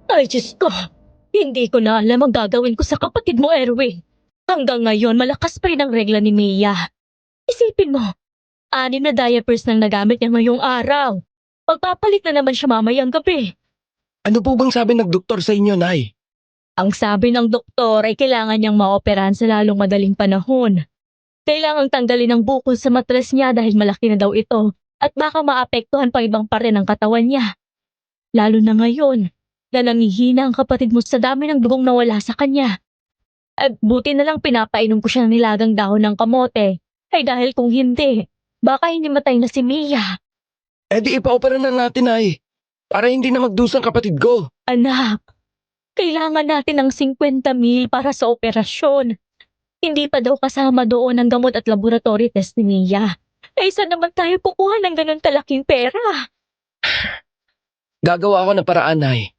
Ay, Diyos ko. Hindi ko na alam ang gagawin ko sa kapatid mo, Erwin. Hanggang ngayon, malakas pa rin ang regla ni Mia. Isipin mo, 6 na diapers nang nagamit niya ngayong araw. Pagpapalit na naman siya mamayang gabi. Ano po bang sabi ng doktor sa inyo, Nay? Ang sabi ng doktor ay kailangan niyang maoperahan sa lalong madaling panahon. Kailangang tanggalin ang bukol sa matres niya dahil malaki na daw ito at baka maapektuhan pang ibang parte ng katawan niya. Lalo na ngayon, na nangihina ang kapatid mo sa dami ng dugong nawala sa kanya. At buti na lang pinapainom ko siya ng nilagang dahon ng kamote. Ay dahil kung hindi, baka hindi matay na si Mia. Eh di ipa-opera na natin, Nay. Para hindi na magdusang kapatid ko. Anak, kailangan natin ng 50,000 para sa operasyon. Hindi pa daw kasama doon ang gamot at laboratory test ni Mia. Eh saan naman tayo kukuha ng ganun kalaking pera? Gagawa ako ng paraan, Nay.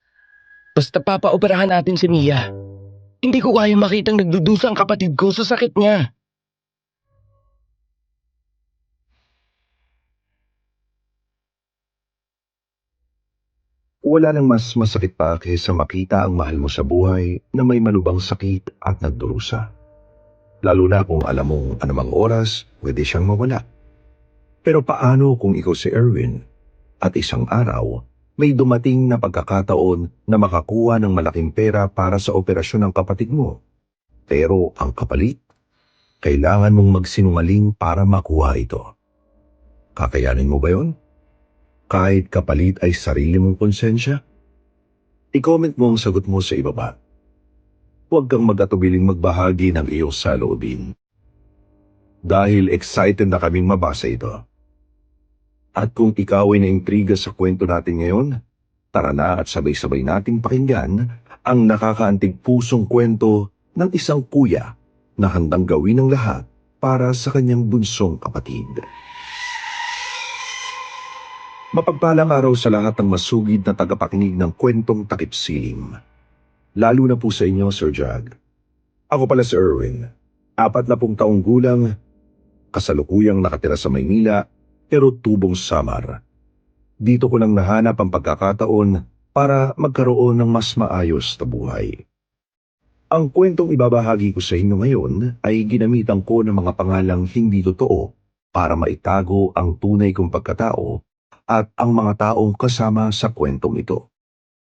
Basta papaoperahan natin si Mia. Hindi ko kaya makitang nagdudusa ang kapatid ko sa sakit niya. Wala nang mas masakit pa kaysa makita ang mahal mo sa buhay na may malubhang sakit at nagdurusa. Lalo na kung alam mong anumang oras pwede siyang mawala. Pero paano kung ikaw si Erwin at isang araw may dumating na pagkakataon na makakuha ng malaking pera para sa operasyon ng kapatid mo? Pero ang kapalit, kailangan mong magsinungaling para makuha ito. Kakayanin mo ba yun? Kahit kapalit ay sarili mong konsensya? I-comment mo ang sagot mo sa ibaba. Huwag kang mag-atubiling magbahagi ng iyong saloobin. Dahil excited na kaming mabasa ito. At kung ikaw ay naintriga sa kwento natin ngayon, tara na at sabay-sabay nating pakinggan ang nakakaantig pusong kwento ng isang kuya na handang gawin ang lahat para sa kanyang bunsong kapatid. Mapagpalang araw sa lahat ng masugid na tagapakinig ng kwentong takip silim. Lalo na po sa inyo, Sir Jag. Ako pala si Erwin, 40 taong gulang, kasalukuyang nakatira sa Maynila, pero tubong Samar. Dito ko lang nahanap ang pagkakataon para magkaroon ng mas maayos na buhay. Ang kwentong ibabahagi ko sa inyo ngayon ay ginamitan ko ng mga pangalang hindi totoo para maitago ang tunay kong pagkatao at ang mga taong kasama sa kwentong ito.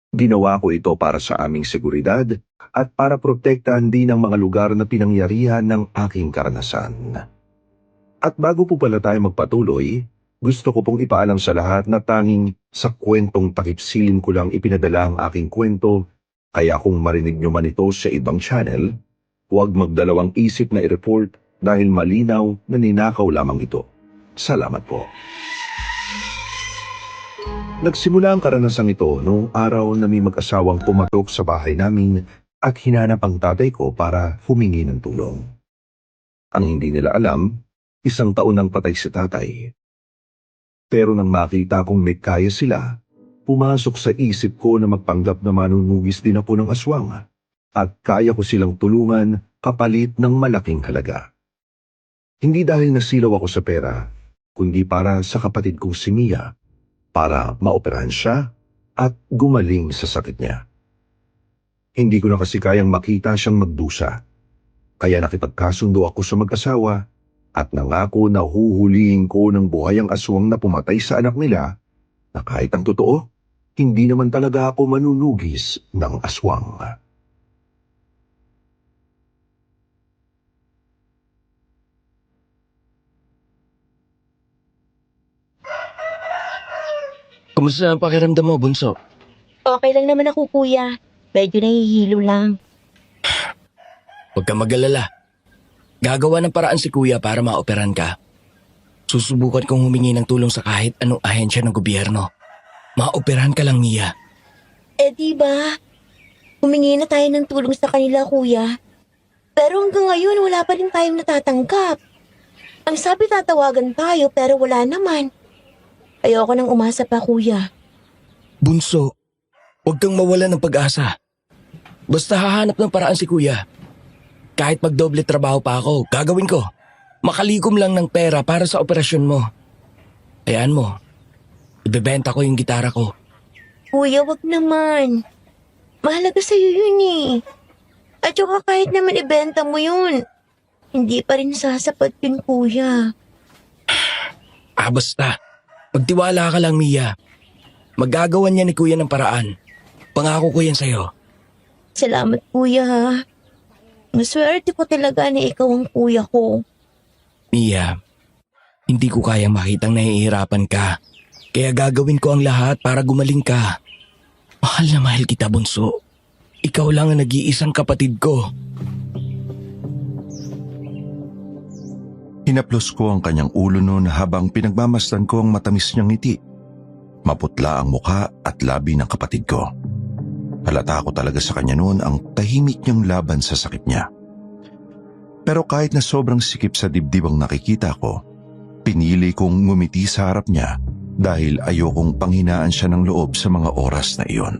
Ginawa ko ito para sa aming seguridad at para protektahan din ang mga lugar na pinangyarihan ng aking karanasan. At bago po pala tayo magpatuloy, gusto ko pong ipaalam sa lahat na tanging sa kwentong takipsilim ko lang ipinadala ang aking kwento, kaya kung marinig nyo man ito sa ibang channel, huwag magdalawang isip na i-report dahil malinaw na ninakaw lamang ito. Salamat po. Nagsimula ang karanasang ito noong araw na may mag-asawang pumatok sa bahay namin at hinanap ang tatay ko para humingi ng tulong. Ang hindi nila alam, 1 taon nang patay si tatay. Pero nang makita kong may kaya sila, pumasok sa isip ko na magpanggap na manunugis din ako ng aswang at kaya ko silang tulungan kapalit ng malaking halaga. Hindi dahil nasilaw ako sa pera, kundi para sa kapatid kong si Mia, para maoperahan siya at gumaling sa sakit niya. Hindi ko na kasi kayang makita siyang magdusa, kaya nakipagkasundo ako sa mag-asawa at nangako na huhulihin ko ng buhay ang aswang na pumatay sa anak nila na kahit ang totoo, hindi naman talaga ako manunugis ng aswang. Kumusta ang pakiramdam mo, Bunso? Okay lang naman ako, kuya. Medyo nahihilo lang. Huwag kang mag-alala. Gagawa ng paraan si Kuya para maoperahan ka. Susubukan kong humingi ng tulong sa kahit anong ahensya ng gobyerno. Maoperahan ka lang, Mia. Eh di ba? Humingi na tayo ng tulong sa kanila, kuya. Pero hanggang ngayon, wala pa rin tayong natatanggap. Ang sabi tatawagan tayo pero wala naman. Ayoko nang umasa pa, kuya. Bunso, huwag kang mawala ng pag-asa. Basta hahanap ng paraan si Kuya. Kahit magdoble trabaho pa ako, gagawin ko. Makalikom lang ng pera para sa operasyon mo. Hayaan mo, ibebenta ko yung gitara ko. Kuya, wag naman. Mahalaga sa'yo yun eh. At saka kahit naman ibenta mo yun, hindi pa rin sasapat yun, kuya. Basta. Magtiwala ka lang, Mia. Magagawan niya ni kuya ng paraan. Pangako ko yan sa'yo. Salamat, kuya ha. Maswerte ko talaga na ikaw ang kuya ko. Mia, hindi ko kayang makitang nahihirapan ka. Kaya gagawin ko ang lahat para gumaling ka. Mahal na mahal kita, bunso. Ikaw lang ang nag-iisang kapatid ko. Hinaplos ko ang kanyang ulo noon habang pinagmamasdan ko ang matamis niyang ngiti. Maputla ang mukha at labi ng kapatid ko. Halata ko talaga sa kanya noon ang tahimik niyang laban sa sakit niya. Pero kahit na sobrang sikip sa dibdib ang nakikita ko, pinili kong ngumiti sa harap niya dahil ayokong panghinaan siya ng loob sa mga oras na iyon.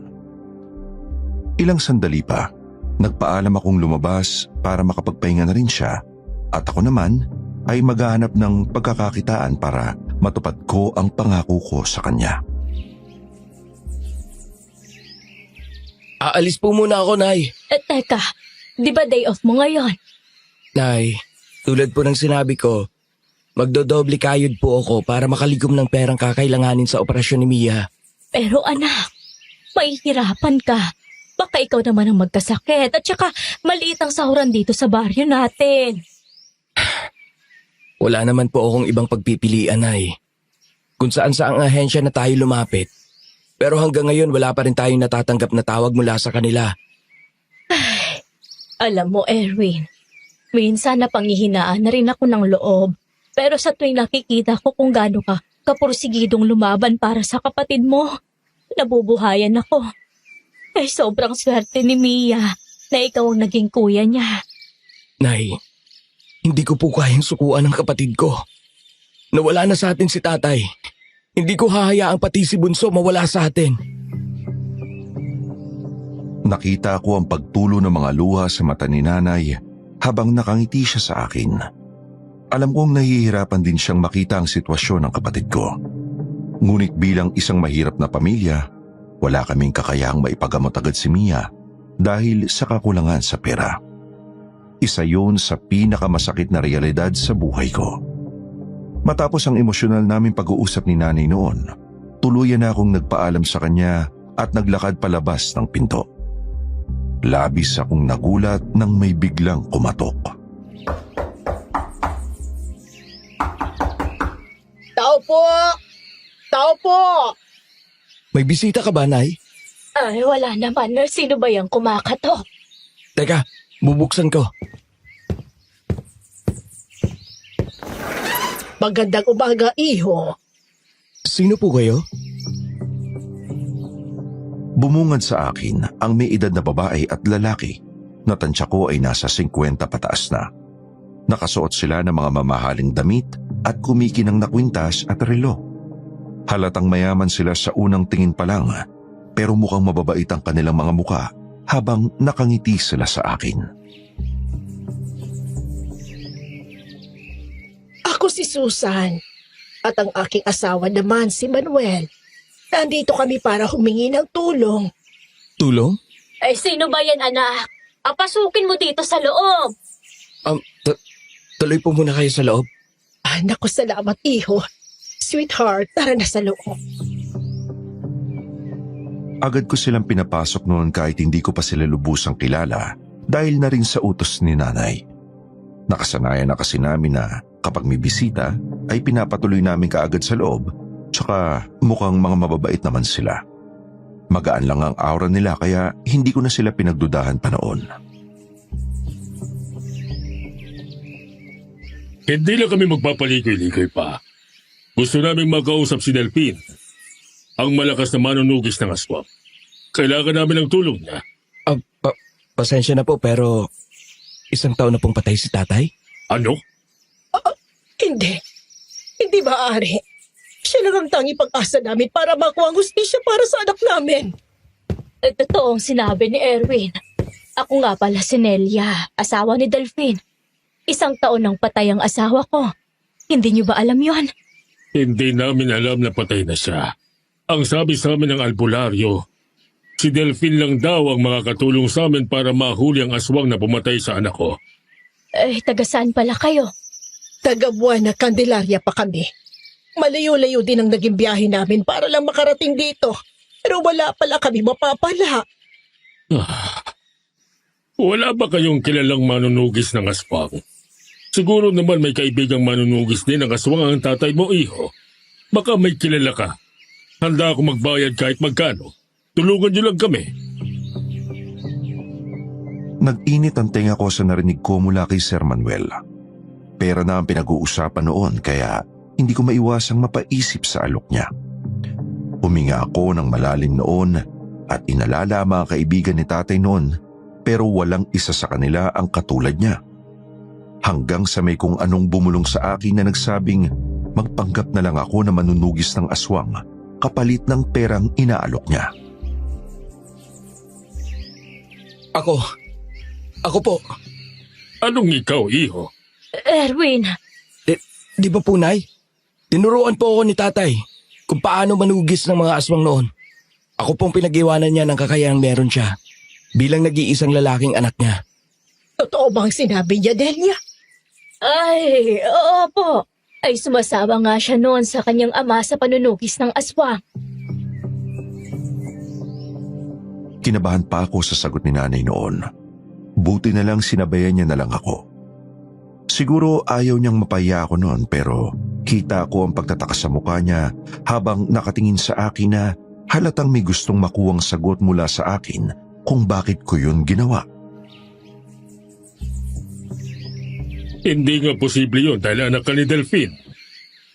Ilang sandali pa, nagpaalam akong lumabas para makapagpahinga na rin siya at ako naman ay maghahanap ng pagkakakitaan para matupad ko ang pangako ko sa kanya. Aalis po muna ako, Nay. Teka, di ba day off mo ngayon? Nay, tulad po ng sinabi ko, magdodoble kayod po ako para makalikom ng perang kakailanganin sa operasyon ni Mia. Pero anak, mahihirapan ka. Baka ikaw naman ang magkasakit at saka maliit ang sahuran dito sa baryo natin. Wala naman po akong ibang pagpipilian, Nay. Kung saan saang ahensya na tayo lumapit. Pero hanggang ngayon wala pa rin tayong natatanggap na tawag mula sa kanila. Alam mo, Erwin, minsan napanghihinaan na rin ako ng loob. Pero sa tuwing nakikita ko kung gaano ka kapursigidong lumaban para sa kapatid mo, nabubuhayan ako. Ay sobrang swerte ni Mia na ikaw ang naging kuya niya. Nay, hindi ko po kayang sukuan ang kapatid ko. Nawala na sa atin si tatay. Hindi ko hahayaang pati si Bunso mawala sa atin. Nakita ko ang pagtulo ng mga luha sa mata ni nanay habang nakangiti siya sa akin. Alam kong nahihirapan din siyang makita ang sitwasyon ng kapatid ko. Ngunit bilang isang mahirap na pamilya, wala kaming kakayahang maipagamot agad si Mia dahil sa kakulangan sa pera. Isa yun sa pinakamasakit na realidad sa buhay ko. Matapos ang emosyonal naming pag-uusap ni nanay noon, tuluyan na akong nagpaalam sa kanya at naglakad palabas ng pinto. Labis akong nagulat nang may biglang kumatok. Tao po! Tao po! May bisita ka ba, Nay? Ay, wala naman. Sino ba yung kumakatok? Teka, bubuksan ko. Magandang umaga, iho. Sino po kayo? Bumungad sa akin ang may edad na babae at lalaki na tansya ko ay nasa 50 pataas na. Nakasuot sila ng mga mamahaling damit at kumikinang na kwintas at relo. Halatang mayaman sila sa unang tingin pa lang, pero mukhang mababait ang kanilang mga muka habang nakangiti sila sa akin. Ako si Susan at ang aking asawa naman si Manuel. Nandito kami para humingi ng tulong. Tulong? Ay, sino ba yan, anak? Apasukin mo dito sa loob. Tuloy po muna kayo sa loob. Naku, salamat, iho. Sweetheart, tara na sa loob. Agad ko silang pinapasok noon kahit hindi ko pa sila lubusang kilala dahil na rin sa utos ni nanay. Nakasanayan na kasi namin na kapag may bisita ay pinapatuloy namin kaagad sa loob, tsaka mukhang mga mababait naman sila. Magaan lang ang aura nila kaya hindi ko na sila pinagdudahan pa noon. Hindi lang kami magpapaligoy-ligoy pa. Gusto naming makausap si Delphine, ang malakas na manunugis ng aswang. Kailangan namin ng tulong niya. Pasensya na po pero 1 taon na pong patay si tatay? Ano? Hindi. Hindi maaari. Siya lang ang tanging pag-asa namin para makuha ang hustisya para sa anak namin. Totoo ang sinabi ni Erwin. Ako nga pala si Nelia, asawa ni Delphine. 1 taon nang patay ang asawa ko. Hindi niyo ba alam yon? Hindi namin alam na patay na siya. Ang sabi sa amin ng albularyo, Si Delphine lang daw ang makakatulong sa amin para mahuli ang aswang na pumatay sa anak ko. Taga saan pala kayo? Taga Buena Candelaria pa kami. Malayo-layo din ang naging biyahe namin para lang makarating dito. Pero wala pala kami mapapala. Wala ba kayong kilalang manunugis ng aswang? Siguro naman may kaibigang manunugis din ng aswang ang tatay mo, iho. Baka may kilala ka. Handa ako magbayad kahit magkano. Tulungan niyo lang kami. Nag-init ang tenga ko sa narinig ko mula kay Sir Manuel. Pera na ang pinag-uusapan noon kaya hindi ko maiwasang mapaisip sa alok niya. Huminga ako ng malalim noon at inalala ang mga kaibigan ni tatay noon pero walang isa sa kanila ang katulad niya. Hanggang sa may kung anong bumulong sa akin na nagsabing magpanggap na lang ako na manunugis ng aswang kapalit ng perang inaalok niya. Ako po. Anong ikaw, iho? Erwin, Di ba po, Nay? Tinuruan po ako ni tatay kung paano manugis ng mga aswang noon. Ako pong pinag-iwanan niya ng kakayahang meron siya bilang nag-iisang lalaking anak niya. Totoo bang sinabi niya, Delia? ay, oo po. Ay sumasama nga siya noon sa kanyang ama sa panunugis ng aswang. Kinabahan pa ako sa sagot ni nanay noon. Buti na lang sinabayan niya na lang ako. Siguro ayaw niyang mapaya ako noon pero kita ko ang pagtataka sa mukha niya habang nakatingin sa akin na halatang may gustong makuwang sagot mula sa akin kung bakit ko yun ginawa. Hindi nga posible yun dahil anak ka ni Delphine.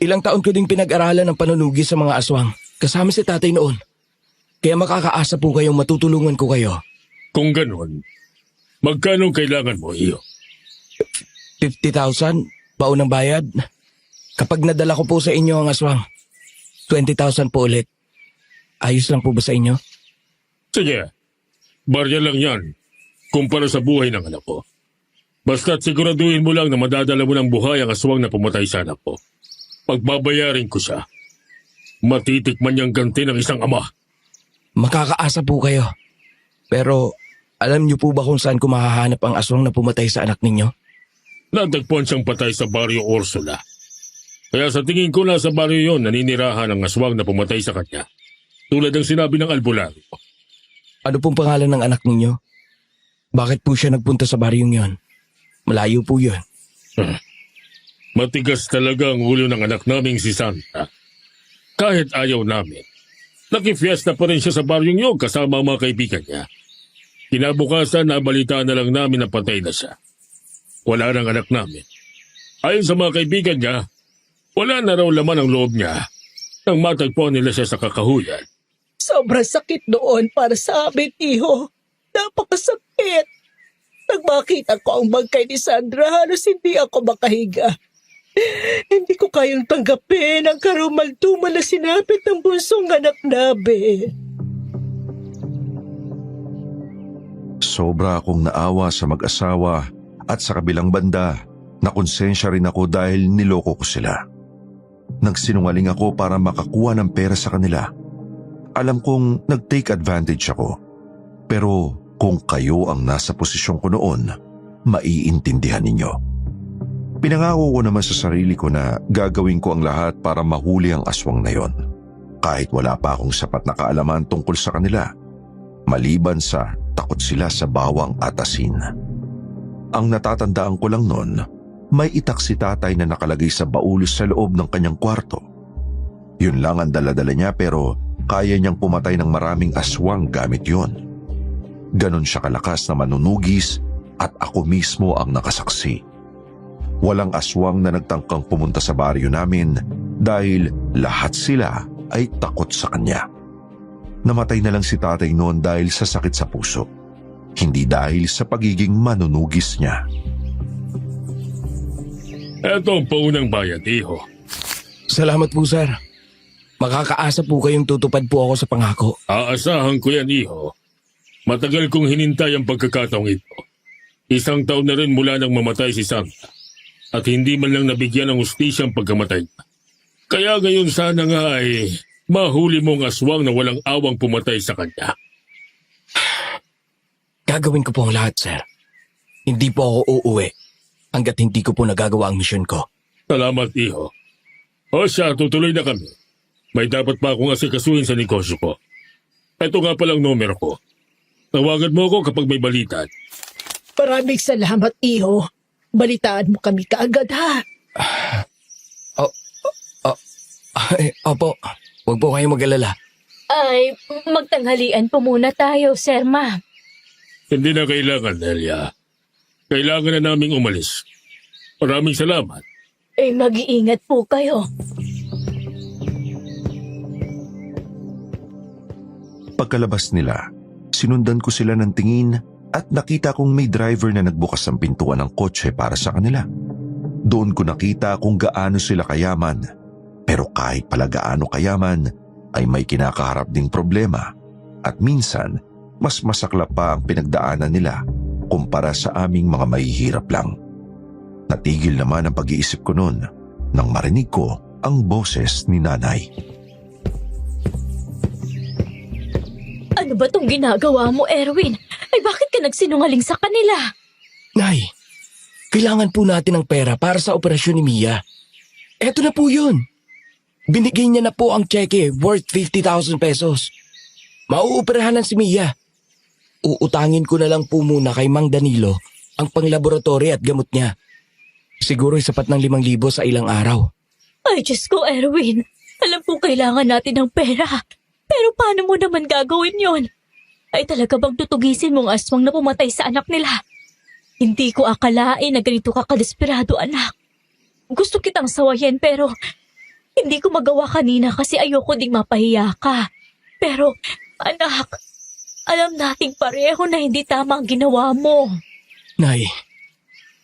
Ilang taon ko ding pinag-aralan ng panunugis sa mga aswang kasama si tatay noon. Kaya makakaasa po kayong matutulungan ko kayo. Kung ganun, magkano kailangan mo, iho? 50,000, paunang bayad. Kapag nadala ko po sa inyo ang aswang, 20,000 po ulit. Ayos lang po ba sa inyo? Sige, barya lang yan kumpara sa buhay ng anak ko. Basta't siguraduhin mo lang na madadala mo ng buhay ang aswang na pumatay sa anak ko. Pagbabayarin ko siya. Matitikman niyang ganti ng isang ama. Makakaasa po kayo. Pero alam niyo po ba kung saan ko mahahanap ang aswang na pumatay sa anak ninyo? Natagpuan siyang patay sa Barrio Ursula. Kaya sa tingin ko na sa baryo yon naninirahan ang aswang na pumatay sa kanya. Tulad ng sinabi ng albularyo. Ano pong pangalan ng anak ninyo? Bakit po siya nagpunta sa baryong yon? Malayo po yun. Matigas talaga ang ulo ng anak naming si Santa. Kahit ayaw namin, nakifiesta pa rin siya sa baryong yon kasama ang mga kaibigan niya. Kinabukasan, nabalitaan na lang namin na patay na siya. Wala nang anak namin. Ayon sa mga kaibigan niya, wala na raw laman ang loob niya nang matagpuan nila siya sa kakahuyan. Sobrang sakit noon para sa amin, iho. Napakasakit. Nang makita ko ang bangkay ni Sandra, halos hindi ako makahiga. Hindi ko kayang tanggapin ang karumaldumal na sinapit ng bunsong anak namin. Sobra akong naawa sa mag-asawa at sa kabilang banda, nakonsensya rin ako dahil niloko ko sila. Nagsinungaling ako para makakuha ng pera sa kanila. Alam kong nag-take advantage ako. Pero kung kayo ang nasa posisyon ko noon, maiintindihan ninyo. Pinangako ko naman sa sarili ko na gagawin ko ang lahat para mahuli ang aswang na yon. Kahit wala pa akong sapat na kaalaman tungkol sa kanila, maliban sa takot sila sa bawang at asin. Ang natatandaan ko lang noon, may itak si tatay na nakalagay sa baul sa loob ng kanyang kwarto. Yun lang ang dala-dala niya pero kaya niyang pumatay ng maraming aswang gamit yon. Ganon siya kalakas na manunugis at ako mismo ang nakasaksi. Walang aswang na nagtangkang pumunta sa baryo namin dahil lahat sila ay takot sa kanya. Namatay na lang si tatay noon dahil sa sakit sa puso, hindi dahil sa pagiging manunugis niya. Eto ang paunang bayad, iho. Salamat po, sir. Makakaasa po kayong tutupad po ako sa pangako. Aasahan ko yan, iho. Matagal kong hinintay ang pagkakataong ito. 1 taon na rin mula nang mamatay si Santa. At hindi man lang nabigyan ng hustisya ang pagkamatay niya. Kaya ngayon sana nga ay mahuli mong aswang na walang awang pumatay sa kanya. Gagawin ko po ang lahat, sir. Hindi po ako uuwi hanggat hindi ko po nagagawa ang misyon ko. Salamat, iho. O siya, tutuloy na kami. May dapat pa akong asikasuhin sa negosyo ko. Ito nga palang numero ko. Tawagan mo ako kapag may balita. Maraming salamat, iho. Balitaan mo kami kaagad, ha? Opo, huwag po kayong mag-alala. Ay, magtanghalian po muna tayo, Sir Ma. Hindi na kailangan, Nelia. Kailangan na naming umalis. Maraming salamat. Eh, mag-iingat po kayo. Pagkalabas nila, sinundan ko sila ng tingin at nakita kong may driver na nagbukas ng pintuan ng kotse para sa kanila. Doon ko nakita kung gaano sila kayaman. Pero kahit pala gaano kayaman, ay may kinakaharap ding problema. At minsan, mas masaklap pa ang pinagdaanan nila kumpara sa aming mga mahihirap lang. Natigil naman ang pag-iisip ko noon nang marinig ko ang boses ni nanay. Ano ba tong ginagawa mo, Erwin? Ay, bakit ka nagsinungaling sa kanila? Nay, kailangan po natin ng pera para sa operasyon ni Mia. Eto na po yun. Binigay niya na po ang cheque worth 50,000 pesos. Mauuperahan si Mia. Uutangin ko na lang po muna kay Mang Danilo ang panglaboratory at gamot niya. Siguro sapat ng 5,000 sa ilang araw. Ay, Diyos ko, Erwin. Alam ko kailangan natin ng pera. Pero paano mo naman gagawin yon? Ay, talaga bang tutugisin mong aswang na pumatay sa anak nila? Hindi ko akalain na ganito ka kadesperado, anak. Gusto kitang sawayin pero hindi ko magawa kanina kasi ayoko ding mapahiya ka. Pero, anak, alam nating pareho na hindi tama ang ginawa mo. Nay,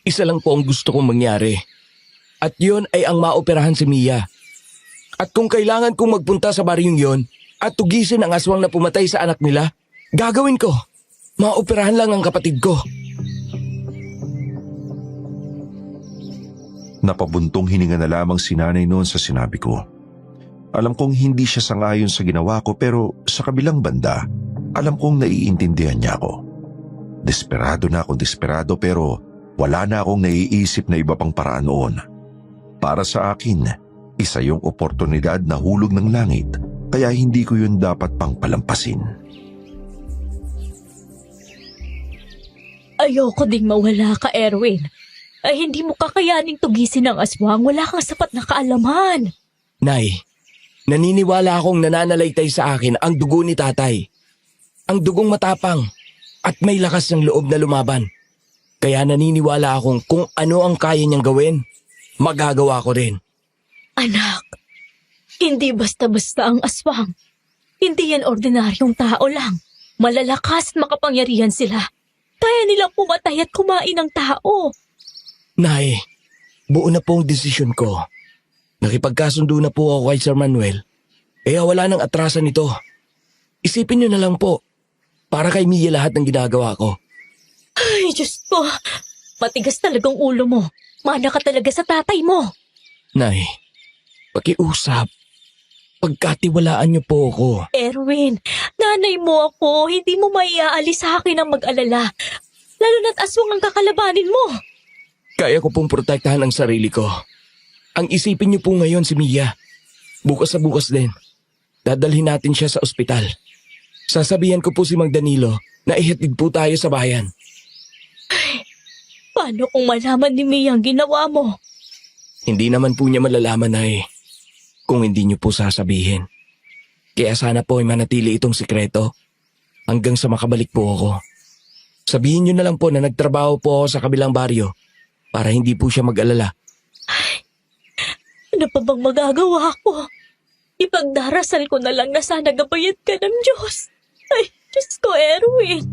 isa lang po ang gusto kong mangyari. At yon ay ang maoperahan si Mia. At kung kailangan kong magpunta sa baryong yon at tugisin ang aswang na pumatay sa anak nila, gagawin ko. Maoperahan lang ang kapatid ko. Napabuntong hininga na lamang si nanay noon sa sinabi ko. Alam kong hindi siya sangayon sa ginawa ko pero sa kabilang banda, alam kong naiintindihan niya ako. Desperado na akong desperado pero wala na akong naiisip na iba pang paraan noon. Para sa akin, isa yung oportunidad na hulog ng langit kaya hindi ko yun dapat pang palampasin. Ayoko ding mawala ka, Erwin. Ay, hindi mo kakayaning tugisin ang aswang. Wala kang sapat na kaalaman. Nay, naniniwala akong nananalaytay sa akin ang dugo ni tatay. Ang dugong matapang at may lakas ng loob na lumaban. Kaya naniniwala akong kung ano ang kaya niyang gawin, magagawa ko rin. Anak, hindi basta-basta ang aswang. Hindi yan ordinaryong tao lang. Malalakas at makapangyarihan sila. Kaya nilang pumatay at kumain ng tao. Nay, buo na po ang desisyon ko. Nakipagkasundo na po ako kay Sir Manuel. Kaya wala nang atrasan ito. Isipin niyo na lang po. Para kay Mia lahat ng ginagawa ko. Ay, Diyos ko. Matigas talagang ulo mo. Mana ka talaga sa tatay mo. Nay, pakiusap. Pagkatiwalaan niyo po ako. Erwin, nanay mo ako. Hindi mo maiaalis sa akin ang mag-alala. Lalo na't aswang ang kakalabanin mo. Kaya ko pong protektahan ang sarili ko. Ang isipin niyo po ngayon si Mia. Bukas sa bukas din. Dadalhin natin siya sa ospital. Sasabihan ko po si Mang Danilo na ihatid po tayo sa bayan. Paano kung malaman ni Mia ang ginawa mo? Hindi naman po niya malalaman ay kung hindi niyo po sasabihin. Kaya sana po ay manatili itong sikreto hanggang sa makabalik po ako. Sabihin niyo na lang po na nagtrabaho po ako sa kabilang baryo para hindi po siya mag-alala. Ano pa bang magagawa ko? Ipagdarasal ko na lang na sana gabayan ka ng Diyos. Ay, Diyos ko, Erwin.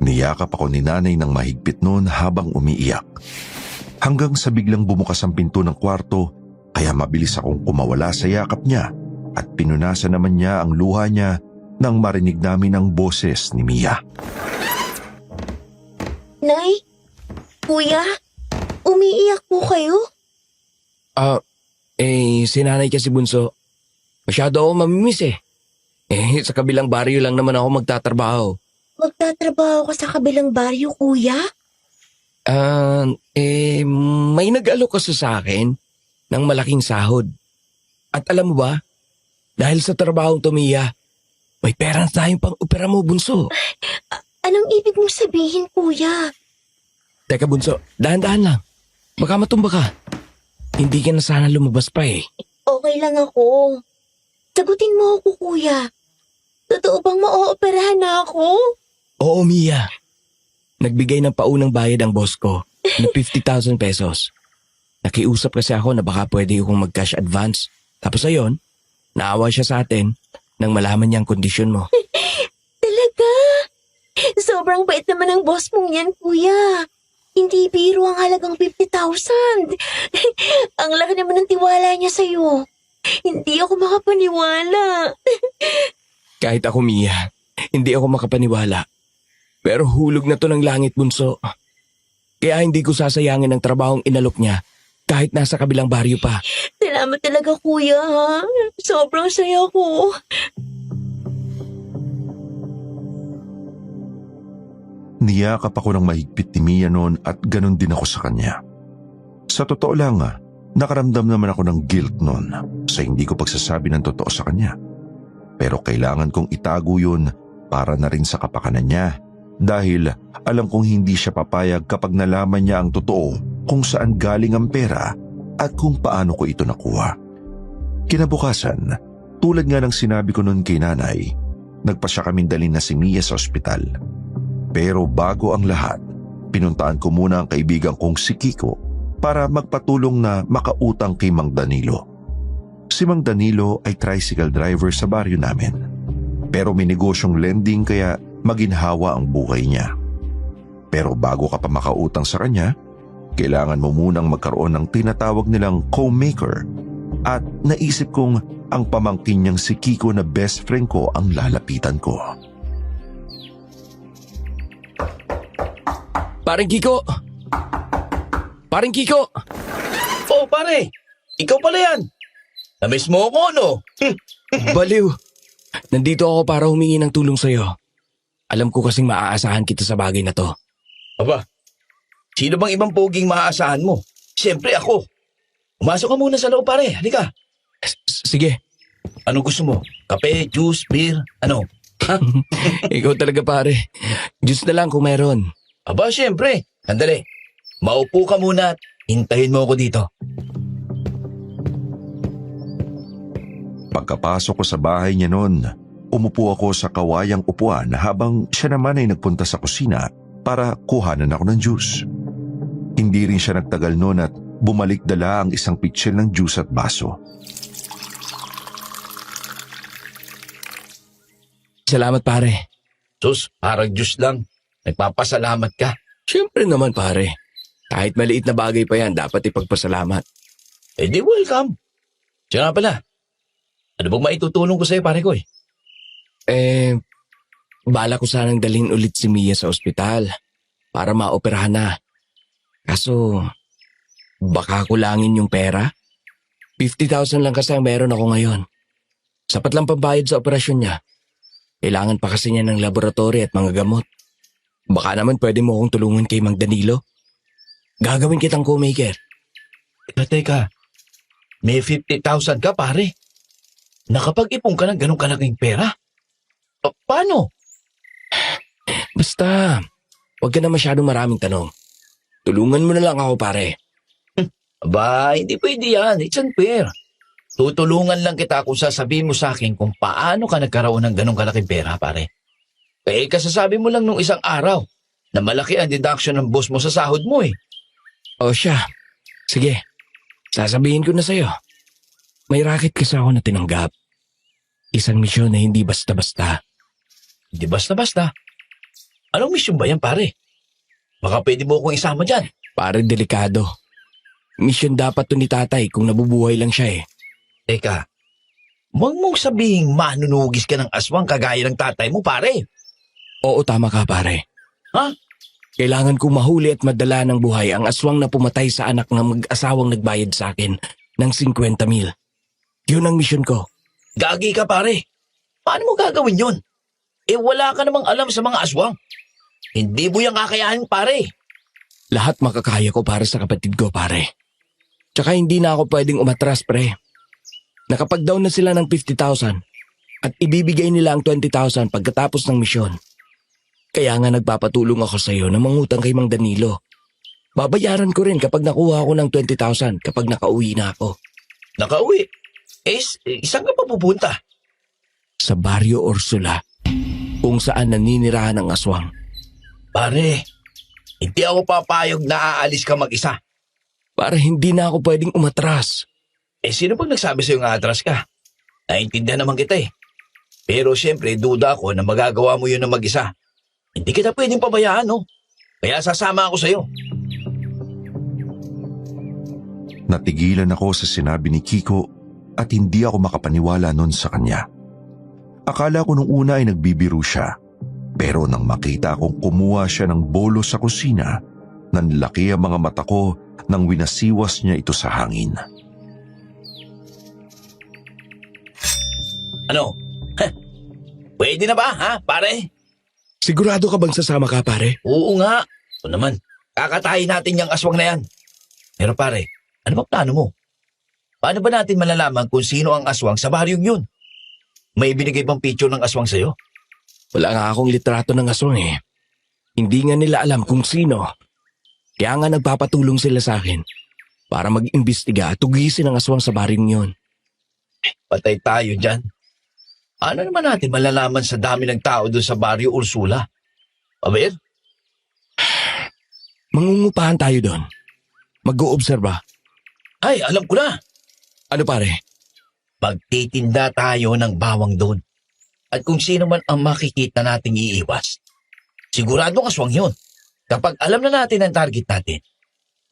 Niyakap ako ni nanay ng mahigpit noon habang umiiyak. Hanggang sa biglang bumukas ang pinto ng kwarto, kaya mabilis akong kumawala sa yakap niya at pinunasan naman niya ang luha niya nang marinig namin ang boses ni Mia. Nay? Kuya? Umiiyak po kayo? Si nanay kasi bunso. Masyado ako mamimiss eh. Sa kabilang baryo lang naman ako magtatrabaho. Magtatrabaho ka sa kabilang baryo, kuya? May nag-alok kasi sa akin ng malaking sahod. At alam mo ba, dahil sa trabahong tumiya, may pera na tayong pang-opera mo, bunso. Anong ibig mong sabihin, kuya? Teka, bunso, dahan-dahan lang. Baka matumba ka. Hindi ka na sana lumabas pa eh. Okay lang ako. Sagutin mo ako, kuya. Totoo bang ma-ooperahan na ako? Oo, Mia. Nagbigay ng paunang bayad ang boss ko na 50,000 pesos. Nakiusap kasi ako na baka pwede akong mag-cash advance. Tapos ayon, naawa siya sa atin nang malaman niya ang kondisyon mo. Talaga? Sobrang bait naman ang boss mong yan, kuya. Hindi biro ang halagang 50,000. Ang laki naman ng tiwala niya sa'yo. Hindi ako makapaniwala. Kahit ako, Mia, hindi ako makapaniwala. Pero hulog na to ng langit, bunso. Kaya hindi ko sasayangin ang trabahong inalok niya kahit nasa kabilang baryo pa. Salamat talaga, kuya. Ha? Sobrang saya ko. Niyakap ako ng mahigpit ni Mia noon at ganun din ako sa kanya. Sa totoo lang, nakaramdam naman ako ng guilt noon sa hindi ko pagsasabi ng totoo sa kanya. Pero kailangan kong itago yun para na rin sa kapakanan niya dahil alam kong hindi siya papayag kapag nalaman niya ang totoo kung saan galing ang pera at kung paano ko ito nakuha. Kinabukasan, tulad nga ng sinabi ko noon kay nanay, nagpasya kaming dalhin na si Mia sa ospital. Pero bago ang lahat, pinuntaan ko muna ang kaibigan kong si Kiko para magpatulong na makautang kay Mang Danilo. Si Mang Danilo ay tricycle driver sa baryo namin. Pero may negosyong lending kaya maginhawa ang buhay niya. Pero bago ka pa makautang sa kanya, kailangan mo munang magkaroon ng tinatawag nilang co-maker. At naisip kong ang pamangkin niyang si Kiko na best friend ko ang lalapitan ko. Paring Kiko! Paring Kiko! Oh, pare! Ikaw pala yan! Namiss mo ako, no? Baliw! Nandito ako para humingi ng tulong sa'yo. Alam ko kasing maaasahan kita sa bagay na to. Aba, sino bang ibang poging maaasahan mo? Siyempre ako. Umasok ka muna sa loob, pare. Halika. Sige, Ano gusto mo? Kape, juice, beer? Ano? Ha? ikaw talaga pare. Diyos na lang kung meron. Aba, siyempre. Sandali. Maupo ka muna at hintayin mo ako dito. Pagkapasok ko sa bahay niya noon, umupo ako sa kawayang upuan habang siya naman ay nagpunta sa kusina para kuhanan ako ng juice. Hindi rin siya nagtagal noon at bumalik dala ang isang pitsil ng juice at baso. Salamat pare. Sus, parang juice lang. Nagpapasalamat ka. Siyempre naman pare. Kahit maliit na bagay pa yan, dapat ipagpasalamat. Eh di welcome. Siya nga pala. Ano bang maitutulong ko sa'yo, pare ko eh? Bala ko sanang dalhin ulit si Mia sa ospital para maoperahan na. Kaso, baka kulangin yung pera. 50,000 lang kasi ang meron ako ngayon. Sapat lang pambayad sa operasyon niya. Kailangan pa kasi niya ng laboratory at mga gamot. Baka naman pwede mo akong tulungan kay Mang Danilo. Gagawin kitang co-maker. Teka. May 50,000 ka, pare. Nakapag-ipon ka ng ganong kalaking pera? Paano? Basta, huwag ka na masyadong maraming tanong. Tulungan mo na lang ako pare. Aba, hindi pwede yan. It's unfair. Tutulungan lang kita kung sasabihin mo sa akin kung paano ka nagkaroon ng ganong kalaking pera, pare. Eh, kasasabi mo lang nung isang araw na malaki ang deduction ng boss mo sa sahod mo eh. O siya, sige, sasabihin ko na sa'yo. May racket kasi ako na tinanggap. Isang misyon na hindi basta-basta. Hindi basta-basta. Anong mission ba yan, pare? Baka pwede mo akong isama dyan. Pare delikado. Misyon dapat to ni tatay kung nabubuhay lang siya eh. Teka, huwag mong sabihing manunugis ka ng aswang kagaya ng tatay mo, pare. Oo, tama ka pare. Ha? Kailangan ko mahuli at madala ng buhay ang aswang na pumatay sa anak ng mag-asawang nagbayad sa akin ng 50,000. Yun ang misyon ko. Gagi ka, pare. Paano mo gagawin yun? Eh wala ka namang alam sa mga aswang. Hindi mo yung kakayanin pare. Lahat makakaya ko para sa kapatid ko, pare. Tsaka hindi na ako pwedeng umatras, pre. Nakapag-down na sila ng 50,000 at ibibigay nila ang 20,000 pagkatapos ng misyon. Kaya nga nagpapatulong ako sa iyo na mangutang kay Mang Danilo. Babayaran ko rin kapag nakuha ako ng 20,000 kapag nakauwi na ako. Nakauwi? Isang ka pa pupunta? Sa Barrio Ursula, kung saan naninirahan ang aswang. Pare, hindi ako papayag na aalis ka mag-isa. Para hindi na ako pwedeng umatras. Sino bang nagsabi sa'yo nga atras ka? Naintindihan naman kita eh. Pero siyempre, duda ako na magagawa mo yun na mag-isa. Hindi kita pwedeng pabayaan, no? Kaya sasama ako sa'yo. Natigilan ako sa sinabi ni Kiko at hindi ako makapaniwala nun sa kanya. Akala ko nung una ay nagbibiro siya. Pero nang makita akong kumuha siya ng bolo sa kusina, nanlaki ang mga mata ko nang winasiwas niya ito sa hangin. Ano? Pwede na ba, ha, pare? Sigurado ka bang sasama ka, pare? Oo nga. O naman, kakatayin natin yung aswang na yan. Pero pare, ano bang plano mo? Paano ba natin malalaman kung sino ang aswang sa baryong yun? May binigay bang picture ng aswang sa'yo? Wala nga akong litrato ng aswang eh. Hindi nga nila alam kung sino. Kaya nga nagpapatulong sila sa akin para mag-imbestiga at tugisin ang aswang sa baryong yun. Patay tayo dyan. Ano naman natin malalaman sa dami ng tao doon sa Barrio Ursula? Abel? Mangungupahan tayo doon. Mag-oobserba. Ay, alam ko na. Ano pare? Magtitinda tayo ng bawang doon. At kung sino man ang makikita nating iiwas, siguradong aswang yun. Kapag alam na natin ang target natin,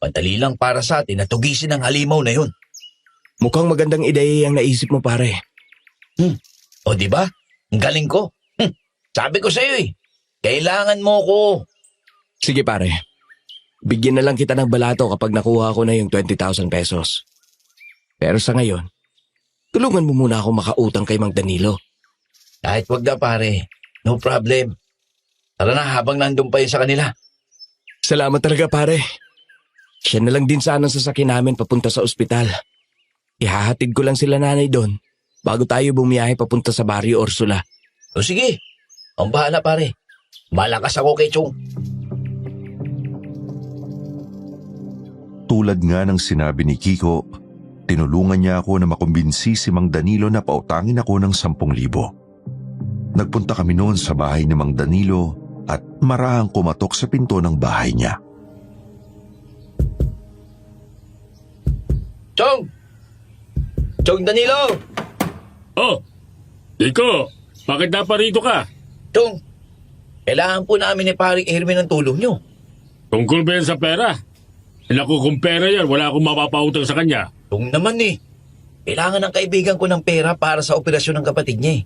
madali lang para sa atin na tugisin ang halimaw na yun. Mukhang magandang ideya ang naisip mo pare. O di ba? Ang galing ko. Sabi ko sa'yo eh, kailangan mo ko. Sige pare. Bigyan na lang kita ng balato kapag nakuha ko na yung 20,000 pesos. Pero sa ngayon, tulungan mo muna ako makautang kay Mang Danilo. Kahit wag na pare, no problem. Tara na habang nandun pa yun sa kanila. Salamat talaga pare. Siya na lang din sana ang sasakyan namin papunta sa ospital. Ihahatid ko lang sila nanay doon bago tayo bumiyahe papunta sa Barrio Ursula. O sige, ang bahala pare. Malakas ako kay Chong. Tulad nga ng sinabi ni Kiko, tinulungan niya ako na makumbinsi si Mang Danilo na pautangin ako ng 10,000. Nagpunta kami noon sa bahay ni Mang Danilo at marahang kumatok sa pinto ng bahay niya. Chong! Chong Danilo! Oh, Iko, bakit naparito ka? Chong, kailangan po namin ni paring Erwin ng tulong nyo. Tungkol ba yan sa pera? Naku, kung pera yan, wala akong mapapautang sa kanya. Chong naman eh. Kailangan ng kaibigan ko ng pera para sa operasyon ng kapatid niya eh.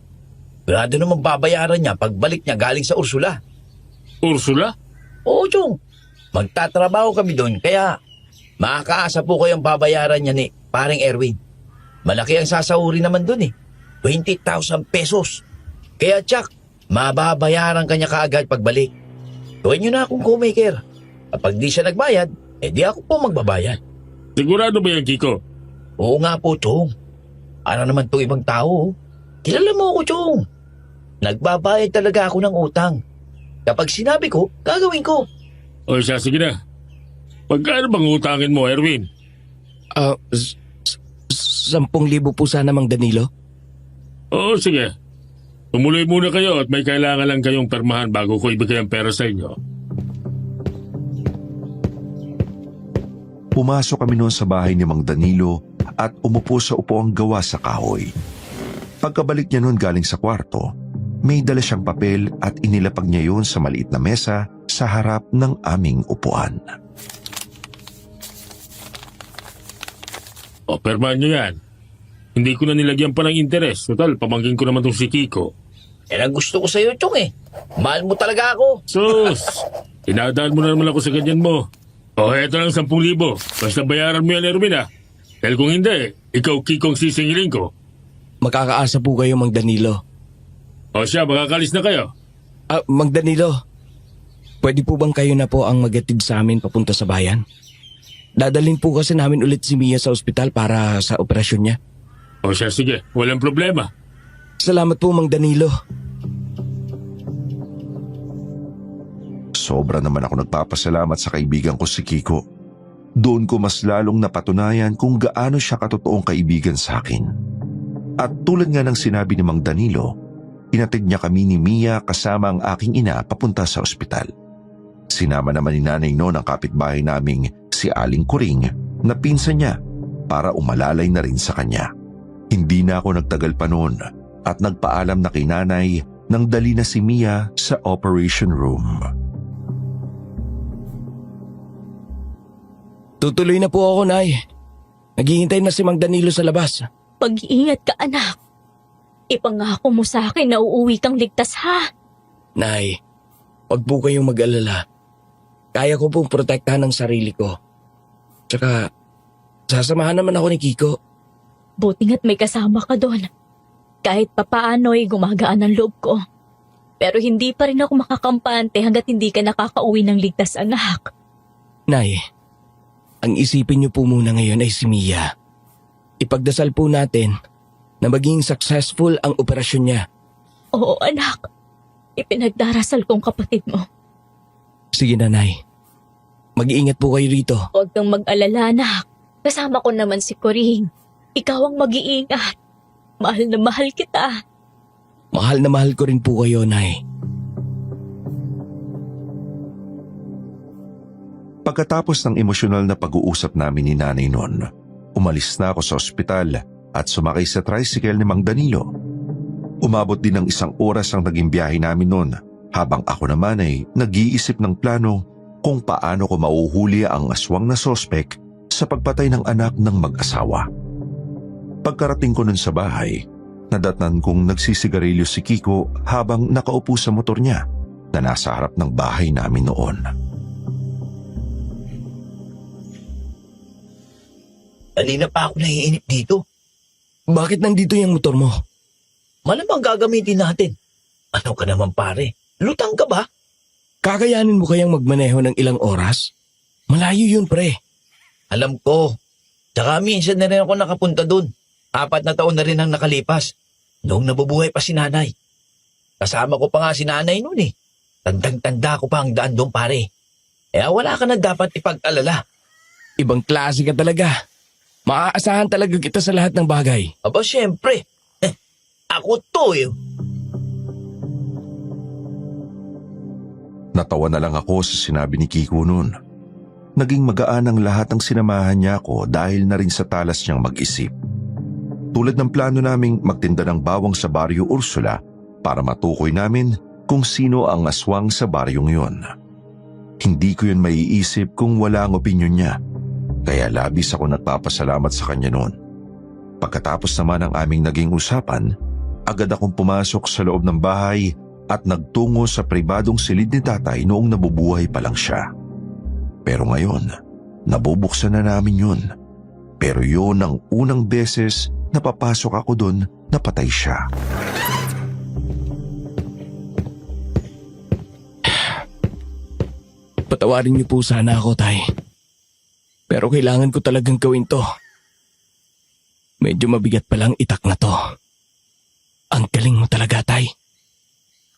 Sigurado naman babayaran niya pagbalik niya galing sa Ursula. Ursula? Oo, Chong. Magtatrabaho kami doon kaya makakaasa po kayong babayaran niya ni paring Erwin. Malaki ang sasauri naman doon eh. 20,000 pesos. Kaya Chuck, mababayaran kanya kaagad pagbalik. Gawin niyo na akong co-maker. Kapag di siya nagbayad, di ako po magbabayad. Sigurado ba yan, Kiko? Oo nga po, Chong. Ano naman itong ibang tao? Kilala mo ako, Chong. Nagbabayad talaga ako ng utang. Kapag sinabi ko, gagawin ko. O siya, sige na. Pagkano bang utangin mo, Erwin? 10,000 po sana Mang Danilo. Oo, sige. Tumuloy muna kayo at may kailangan lang kayong permahan bago ko ibigay ang pera sa inyo. Pumasok kami noon sa bahay ni Mang Danilo at umupo sa upuang gawa sa kahoy. Pagkabalik niya noon galing sa kwarto, may dala siyang papel at inilapag niya yun sa maliit na mesa sa harap ng aming upuan. O, permahan nyo yan. Hindi ko na nilagyan pa ng interes. Total, pamangkin ko naman itong si Kiko. Yan ang gusto ko sa'yo, Chong eh. Mahal mo talaga ako. Sus! Tinadaan mo na naman ako sa ganyan mo. O, eto lang 10,000. Basta bayaran mo yan, Erwin ah. Dahil kung hindi, ikaw Kiko ang sisingilin ko. Makakaasa po kayo Mang Danilo. O siya, makakalis na kayo. Mang Danilo, pwede po bang kayo na po ang magatid sa amin papunta sa bayan? Dadalhin po kasi namin ulit si Mia sa ospital para sa operasyon niya. O siya, sige, walang problema. Salamat po, Mang Danilo. Sobra naman ako nagpapasalamat sa kaibigan ko si Kiko. Doon ko mas lalong napatunayan kung gaano siya katotoong kaibigan sa akin. At tulad nga ng sinabi ni Mang Danilo, inatid niya kami ni Mia kasama ang aking ina papunta sa ospital. Sinama naman ni Nanay No ang kapitbahay naming si Aling Kuring na pinsan niya para umalalay na rin sa kanya. Hindi na ako nagtagal pa noon at nagpaalam na kay Nanay nang dali na si Mia sa operation room. Tutuloy na po ako, Nay. Naghihintay na si Mang Danilo sa labas. Pag-iingat ka, anak. Ipangako mo sa akin na uuwi kang ligtas, ha? Nay, wag po kayong mag-alala. Kaya ko pong protektahan ang sarili ko. Tsaka, sasamahan naman ako ni Kiko. Buti nga't may kasama ka doon. Kahit papaano'y gumagaan ang loob ko. Pero hindi pa rin ako makakampante hanggat hindi ka nakakauwi ng ligtas, anak. Nay, ang isipin niyo po muna ngayon ay si Mia. Ipagdasal po natin na maging successful ang operasyon niya. Oo, anak. Ipinagdarasal kong kapatid mo. Sige na, Nay. Mag-iingat po kayo rito. Huwag kang mag-alala, anak. Kasama ko naman si Coring. Ikaw ang mag-iingat. Mahal na mahal kita. Mahal na mahal ko rin po kayo, Nay. Pagkatapos ng emosyonal na pag-uusap namin ni Nanay noon, umalis na ako sa ospital at sumakay sa tricycle ni Mang Danilo. Umabot din ng 1 oras ang naging biyahe namin noon habang ako naman ay nag-iisip ng plano kung paano ko mauhuli ang aswang na sospek sa pagpatay ng anak ng mag-asawa. Pagkarating ko nun sa bahay, nadatnan kong nagsisigarilyo si Kiko habang nakaupo sa motor niya na nasa harap ng bahay namin noon. Kanina pa ako naiinip dito. Bakit nandito yung motor mo? Malamang gagamitin natin. Ano ka naman pare? Lutang ka ba? Kakayanin mo kayang magmaneho ng ilang oras? Malayo yun, pre. Alam ko. Tsaka minsan na rin ako nakapunta dun. 4 na taon na rin ang nakalipas. Noong nabubuhay pa si Nanay. Kasama ko pa nga si Nanay noon eh. Tandang-tanda ko pa ang daan doon pare. Wala ka na dapat ipag-alala. Ibang klase ka talaga. Maaasahan talaga kita sa lahat ng bagay. Aba syempre. Ako to eh. Natawa na lang ako sa sinabi ni Kiko noon. Naging magaan ang lahat ng sinamahan niya ako dahil na rin sa talas niyang mag-isip. Tulad ng plano naming magtinda ng bawang sa Baryo Ursula para matukoy namin kung sino ang aswang sa baryong yon. Hindi ko yun maiisip kung wala ang opinyon niya, kaya labis ako nagpapasalamat sa kanya noon. Pagkatapos naman ng aming naging usapan, agad akong pumasok sa loob ng bahay at nagtungo sa pribadong silid ni tatay noong nabubuhay pa lang siya. Pero ngayon, nabubuksan na namin yun. Pero yun ang unang beses na papasok ako doon na patay siya. Patawarin niyo po sana ako, Tay. Pero kailangan ko talagang gawin to. Medyo mabigat palang itak na to. Ang galing mo talaga, Tay.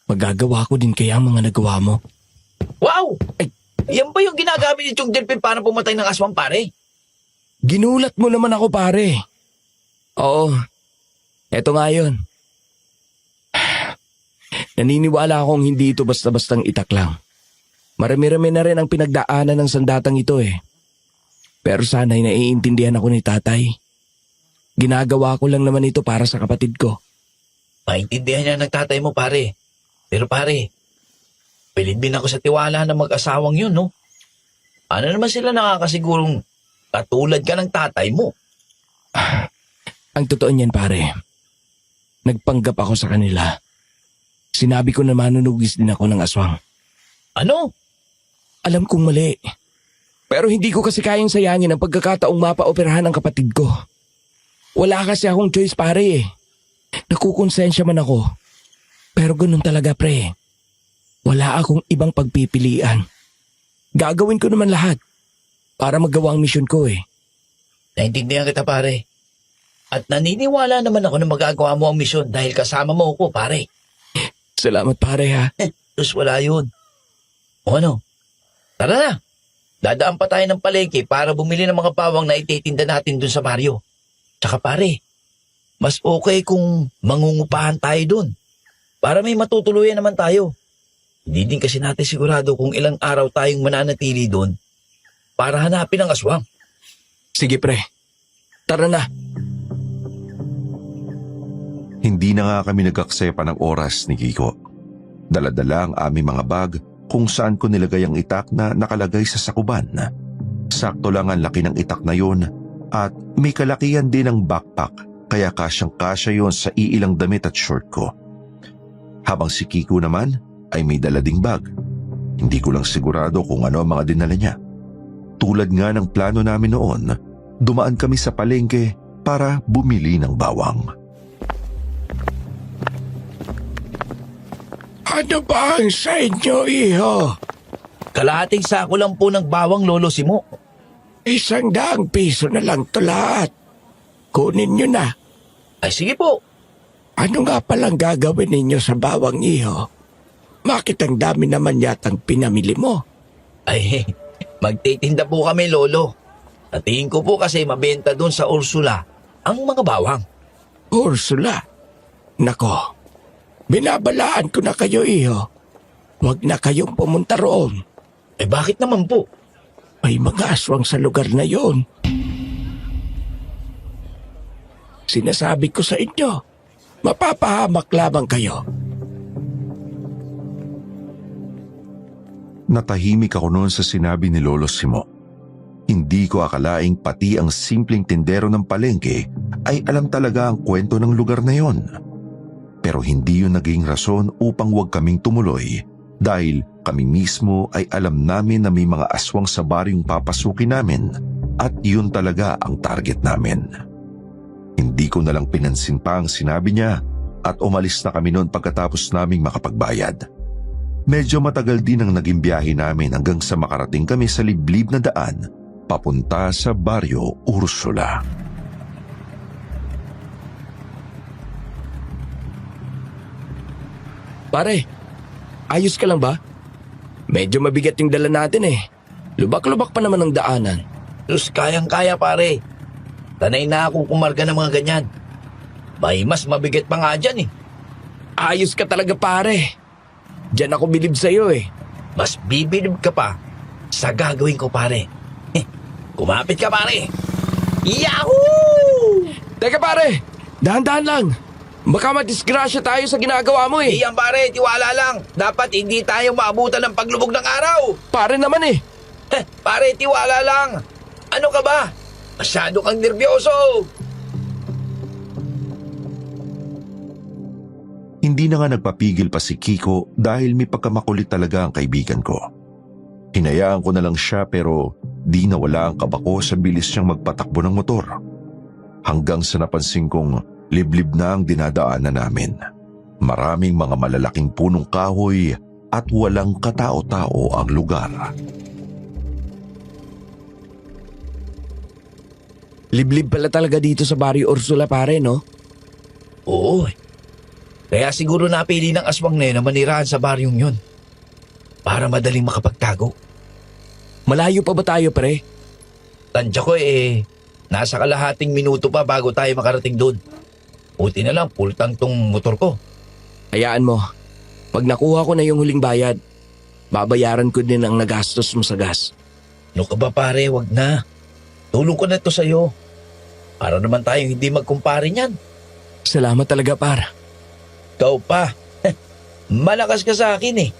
Magagawa ko din kaya ang mga nagawa mo. Wow! Yan ba yung ginagamit ni Chong Delphin para pumatay ng aswang pare? Ginulat mo naman ako, pare. Oo, eto nga yun. Naniniwala akong hindi ito basta-bastang itak lang. Marami-rami na rin ang pinagdaanan ng sandatang ito eh. Pero sana'y naiintindihan ako ni tatay. Ginagawa ko lang naman ito para sa kapatid ko. Maintindihan niya ng tatay mo pare. Pero pare, pilibin ako sa tiwala ng mag-asawang yun, no? Ano naman sila nakakasigurong katulad ka ng tatay mo? Ang totoo niyan, pare. Nagpanggap ako sa kanila. Sinabi ko na manunugis din ako ng aswang. Ano? Alam kong mali. Pero hindi ko kasi kayang sayangin ang pagkakataong mapaoperahan ng kapatid ko. Wala kasi akong choice, pare eh. Nakukonsensya man ako. Pero ganun talaga, pre. Wala akong ibang pagpipilian. Gagawin ko naman lahat para magawa ang misyon ko eh. Naintindihan kita, pare. At naniniwala naman ako na magagawa mo ang misyon dahil kasama mo ako, pare. Salamat pare ha. Tapos wala yun. O ano? Tara na. Dadaan pa tayo ng palengke para bumili ng mga bawang na ititinda natin dun sa baryo. Tsaka pare, mas okay kung mangungupahan tayo dun. Para may matutuluyan naman tayo. Hindi din kasi natin sigurado kung ilang araw tayong mananatili dun para hanapin ang aswang. Sige pre, tara na. Hindi na nga kami nag-aksaya pa ng oras ni Kiko. Daladala ang aming mga bag kung saan ko nilagay ang itak na nakalagay sa sakuban. Sakto lang ang laki ng itak na yun at may kalakihan din ang backpack kaya kasyang-kasya yon sa iilang damit at short ko. Habang si Kiko naman ay may dala ding bag. Hindi ko lang sigurado kung ano ang mga dinala niya. Tulad nga ng plano namin noon, dumaan kami sa palengke para bumili ng bawang. Ano ba ang sa inyo, iho? Kalahating sako lang po ng bawang, Lolo Simo. 100 piso na lang to lahat. Kunin nyo na. Ay sige po. Ano nga palang gagawin ninyo sa bawang, iho? Bakit ang dami naman yatang pinamili mo? Ay, magtitinda po kami, Lolo. At tingin ko po kasi mabenta doon sa Ursula ang mga bawang. Ursula? Nako, binabalaan ko na kayo, iho. Huwag na kayong pumunta roon. Eh bakit naman po? May mga aswang sa lugar na yon. Sinasabi ko sa inyo, mapapahamak lamang kayo. Natahimik ako noon sa sinabi ni Lolo Simo. Hindi ko akalaing pati ang simpleng tindero ng palengke ay alam talaga ang kwento ng lugar na yon. Pero hindi yun naging rason upang huwag kaming tumuloy dahil kami mismo ay alam namin na may mga aswang sa baryong papasukin namin at yun talaga ang target namin. Hindi ko nalang pinansin pa ang sinabi niya at umalis na kami noon pagkatapos naming makapagbayad. Medyo matagal din ang naging biyahe namin hanggang sa makarating kami sa liblib na daan papunta sa baryo Ursula. Pare, ayos ka lang ba? Medyo mabigat yung dala natin eh. Lubak-lubak pa naman ang daanan. Diyos, kayang-kaya pare. Tanay na akong kumarga ng mga ganyan. May mas mabigat pa nga dyan eh. Ayos ka talaga pare. Diyan ako bilib sa'yo eh. Mas bibilib ka pa sa gagawin ko pare. Kumapit ka pare. Yahoo! Teka pare, dahan-dahan lang. Baka madisgrasya tayo sa ginagawa mo eh. Iyan pare, tiwala lang. Dapat hindi tayo maabutan ng paglubog ng araw. Pare naman eh. Pare, tiwala lang. Ano ka ba? Masyado kang nervyoso. Hindi na nga nagpapigil pa si Kiko dahil may pagkamakulit talaga ang kaibigan ko. Hinayaan ko na lang siya pero di nawala ang kaba ko sa bilis niyang magpatakbo ng motor. Hanggang sa napansin kong liblib na ang dinadaanan namin. Maraming mga malalaking punong kahoy at walang katao-tao ang lugar. Liblib pala talaga dito sa baryo Ursula pare no? Oo. Kaya siguro napili ng aswang na yun na manirahan sa baryong yun. Para madaling makapagtago. Malayo pa ba tayo pre? Tansya ko nasa kalahating minuto pa bago tayo makarating doon. Buti na lang, full tank tong motor ko. Hayaan mo. Pag nakuha ko na yung huling bayad, babayaran ko din ang nagastos mo sa gas. Ano ka ba pare, wag na. Tulong ko na to sa'yo. Para naman tayong hindi magkumpare niyan. Salamat talaga par. Ikaw pa. Malakas ka sa akin eh.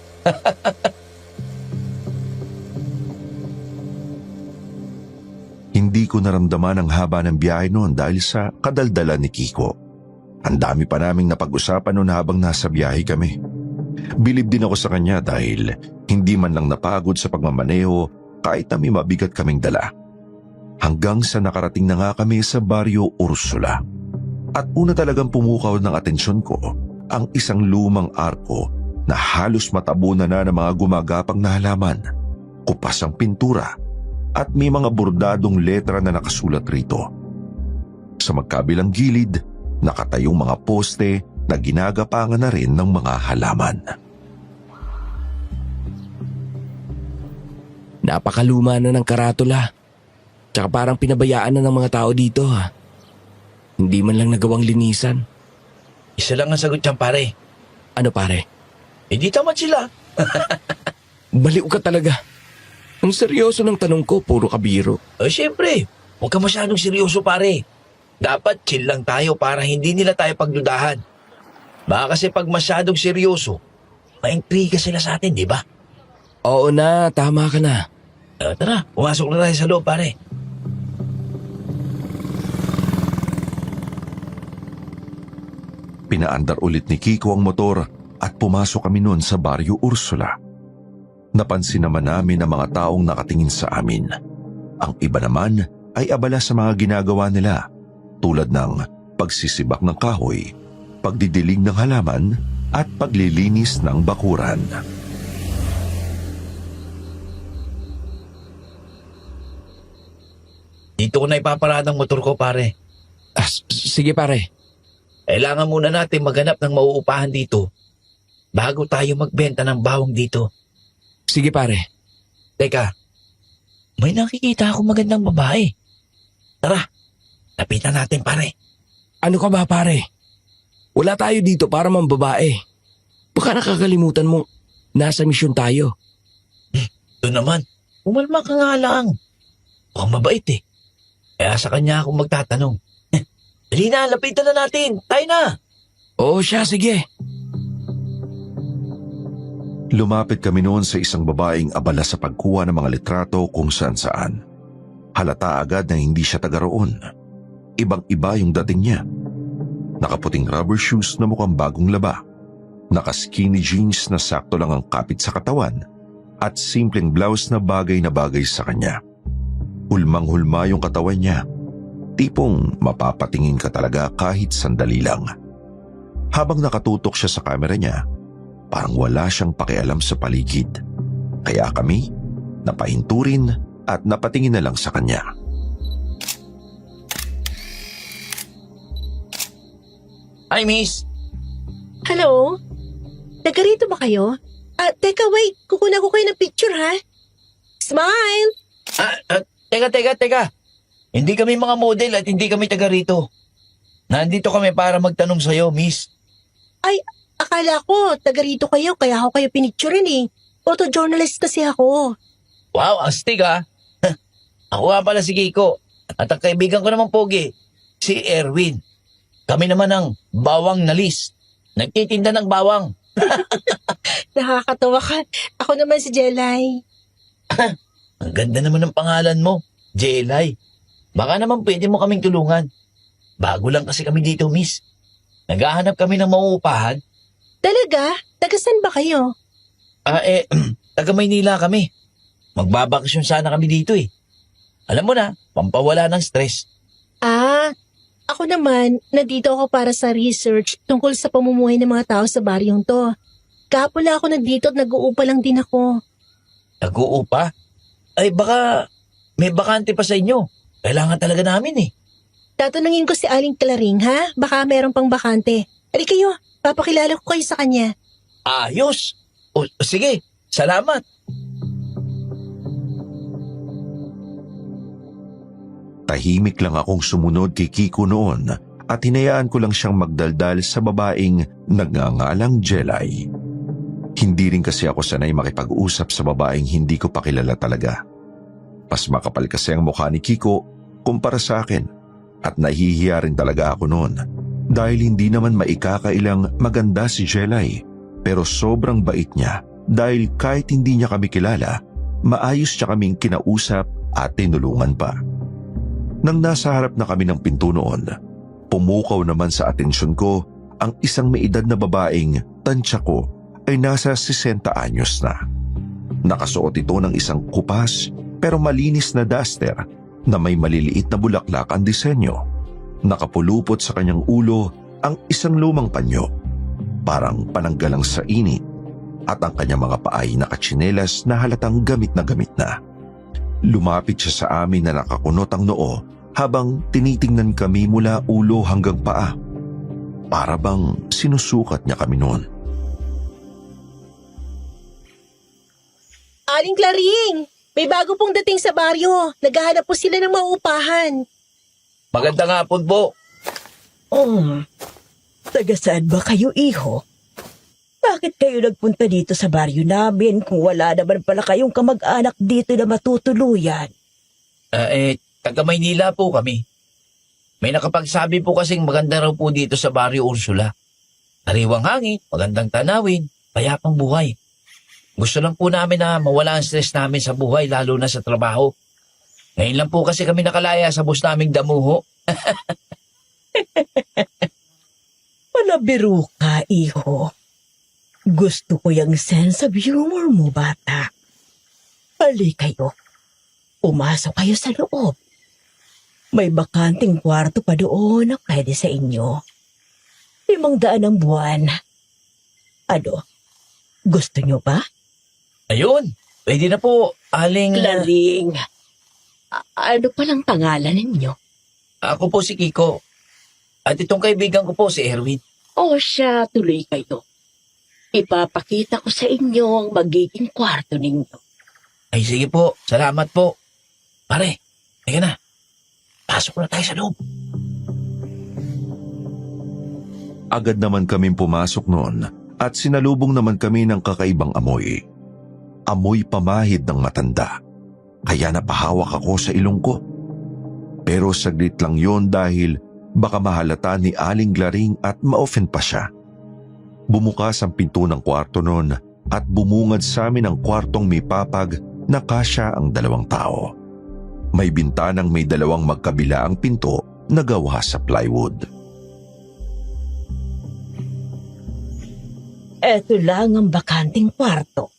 Hindi ko naramdaman ang haba ng biyahe noon dahil sa kadaldalan ni Kiko. Ang dami pa naming napag-usapan noon habang nasa biyahe kami. Bilib din ako sa kanya dahil hindi man lang napagod sa pagmamaneho kahit na may mabigat kaming dala. Hanggang sa nakarating na nga kami sa baryo Ursula. At una talagang pumukaw ng atensyon ko ang isang lumang arko na halos matabunan na ng mga gumagapang na halaman, kupas ang pintura at may mga bordadong letra na nakasulat rito. Sa magkabilang gilid, nakatayong mga poste na ginagapangan na rin ng mga halaman. Napakaluma na ng karatula. Tsaka parang pinabayaan na ng mga tao dito ha. Hindi man lang nagawang linisan. Isa lang ang sagot dyan, pare. Ano pare? Hindi tamad sila. Baliw ka talaga. Ang seryoso ng tanong ko, puro kabiro. Siyempre, huwag ka masyadong seryoso, pare. Dapat chill lang tayo para hindi nila tayo pagdudahan. Baka kasi pag masyadong seryoso, maingtriga sila sa atin, di ba? Oo na, tama ka na. Tara, pumasok na tayo sa loob, pare. Pinaandar ulit ni Kiko ang motor at pumasok kami noon sa Baryo Ursula. Napansin naman namin ang mga taong nakatingin sa amin. Ang iba naman ay abala sa mga ginagawa nila tulad ng pagsisibak ng kahoy, pagdidilig ng halaman at paglilinis ng bakuran. Dito ko na ipaparada ang motor ko, pare. Sige pare. Kailangan muna natin maghanap ng mauupahan dito bago tayo magbenta ng bawang dito. Sige pare. Teka, may nakikita akong magandang babae. Tara, lapitan natin, pare. Ano ka ba pare? Wala tayo dito para mambabae. Baka nakakalimutan mo, nasa misyon tayo. Doon naman, umalma ka nga lang. Mukhang mabait eh. Kaya sa kanya ako magtatanong. Dali na, lapitan na natin. Tayo na. Oo siya, sige. Lumapit kami noon sa isang babaeng abala sa pagkuha ng mga litrato kung saan-saan. Halata agad na hindi siya taga roon. Ibang-iba yung dating niya. Nakaputing rubber shoes na mukhang bagong laba. Naka-skinny jeans na sakto lang ang kapit sa katawan at simpleng blouse na bagay sa kanya. Hulmang-hulma yung katawan niya. Tipong mapapatingin ka talaga kahit sandali lang. Habang nakatutok siya sa kamera niya, parang wala siyang pakialam sa paligid. Kaya kami, napahinturin at napatingin na lang sa kanya. Hi, miss. Hello? Taga rito ba kayo? Teka, wait. Kukunan ko kayo ng picture, ha? Smile! Teka. Hindi kami mga model at hindi kami taga rito. Nandito kami para magtanong sa'yo, miss. Ay, akala ko, taga rito kayo, kaya ako kayo pinicturean eh. Photojournalist kasi ako. Wow, astig ah. Ako nga pala si Kiko. At ang kaibigan ko naman pogi, si Erwin. Kami naman ang bawang nalis. Nagtitinda ng bawang. Nakakatawa ka. Ako naman si Jelay. Ang ganda naman ng pangalan mo, Jelay. Baka naman pwede mo kaming tulungan. Bago lang kasi kami dito, miss. Naghahanap kami ng mauupahan. Talaga? Taga saan ba kayo? Taga Maynila kami. Magbabakasyon sana kami dito eh. Alam mo na, pampawala ng stress. Ako naman, nandito ako para sa research tungkol sa pamumuhay ng mga tao sa baryong to. Kahapon lang ako nandito at nag-uupa lang din ako. Nag-uupa? Ay baka may bakante pa sa inyo. Kailangan talaga namin eh. Tatanungin ko si Aling Claring, ha? Baka meron pang bakante. Ali kayo, papakilala ko kayo sa kanya. Ayos! O sige, salamat. Tahimik lang akong sumunod kay Kiko noon at hinayaan ko lang siyang magdaldal sa babaeng nagngangalang Jelay. Hindi rin kasi ako sanay makipag-usap sa babaeng hindi ko pa kilala talaga. Mas makapal kasi ang mukha ni Kiko kumpara sa akin at nahihiya rin talaga ako noon dahil hindi naman maikakailang maganda si Jelay pero sobrang bait niya dahil kahit hindi niya kami kilala, maayos niya kaming kinausap at tinulungan pa. Nang nasa harap na kami ng pinto noon, pumukaw naman sa atensyon ko ang isang may edad na babaeng tansya ko ay nasa 60 anyos na. Nakasuot ito ng isang kupas pero malinis na duster na may maliliit na bulaklak ang disenyo. Nakapulupot sa kanyang ulo ang isang lumang panyo. parang pananggalang sa init, at ang kanyang mga paay nakatsinelas na halatang gamit na gamit na. Lumapit siya sa amin na nakakunot ang noo habang tinitingnan kami mula ulo hanggang paa. Para bang sinusukat niya kami noon. Aling Claring, may bago pong dating sa baryo. Naghahanap po sila ng mauupahan. Magandang hapon po. Taga saan ba kayo, iho? Bakit kayo nagpunta dito sa baryo namin kung wala naman pala kayong kamag-anak dito na matutuluyan? Taga Maynila po kami. May nakapagsabi po kasing maganda raw po dito sa Barrio Ursula. Sariwang hangin, magandang tanawin, payapang buhay. Gusto lang po namin na mawala ang stress namin sa buhay lalo na sa trabaho. Ngayon lang po kasi kami nakalaya sa bus naming damuho. Malabiro ka, iho. Gusto ko yung sense of humor mo, bata. Hali kayo. Pumasok kayo sa loob. May bakanting kwarto pa doon na pwede sa inyo. 500 ang buwan. Ano? Gusto nyo ba? Ayun, pwede na po, Aling... Claring. Ano palang pangalan ninyo? Ako po si Kiko. At itong kaibigan ko po si Erwin. O siya, tuloy kayo. Ipapakita ko sa inyo ang magiging kwarto ninyo. Ay sige po, salamat po. Pare, teka na. Pasok na tayo sa loob. Agad naman kaming pumasok noon at sinalubong naman kami ng kakaibang amoy. Amoy pamahid ng matanda. Kaya napahawak ako sa ilong ko. Pero saglit lang yon dahil baka mahalata ni Aling Glaring at ma-offend pa siya. Bumukas ang pinto ng kwarto noon at bumungad sa amin ang kwartong may papag na kasya ang 2 tao. May bintanang may 2 magkabilaang pinto na gawa sa plywood. Eto lang ang bakanting kwarto.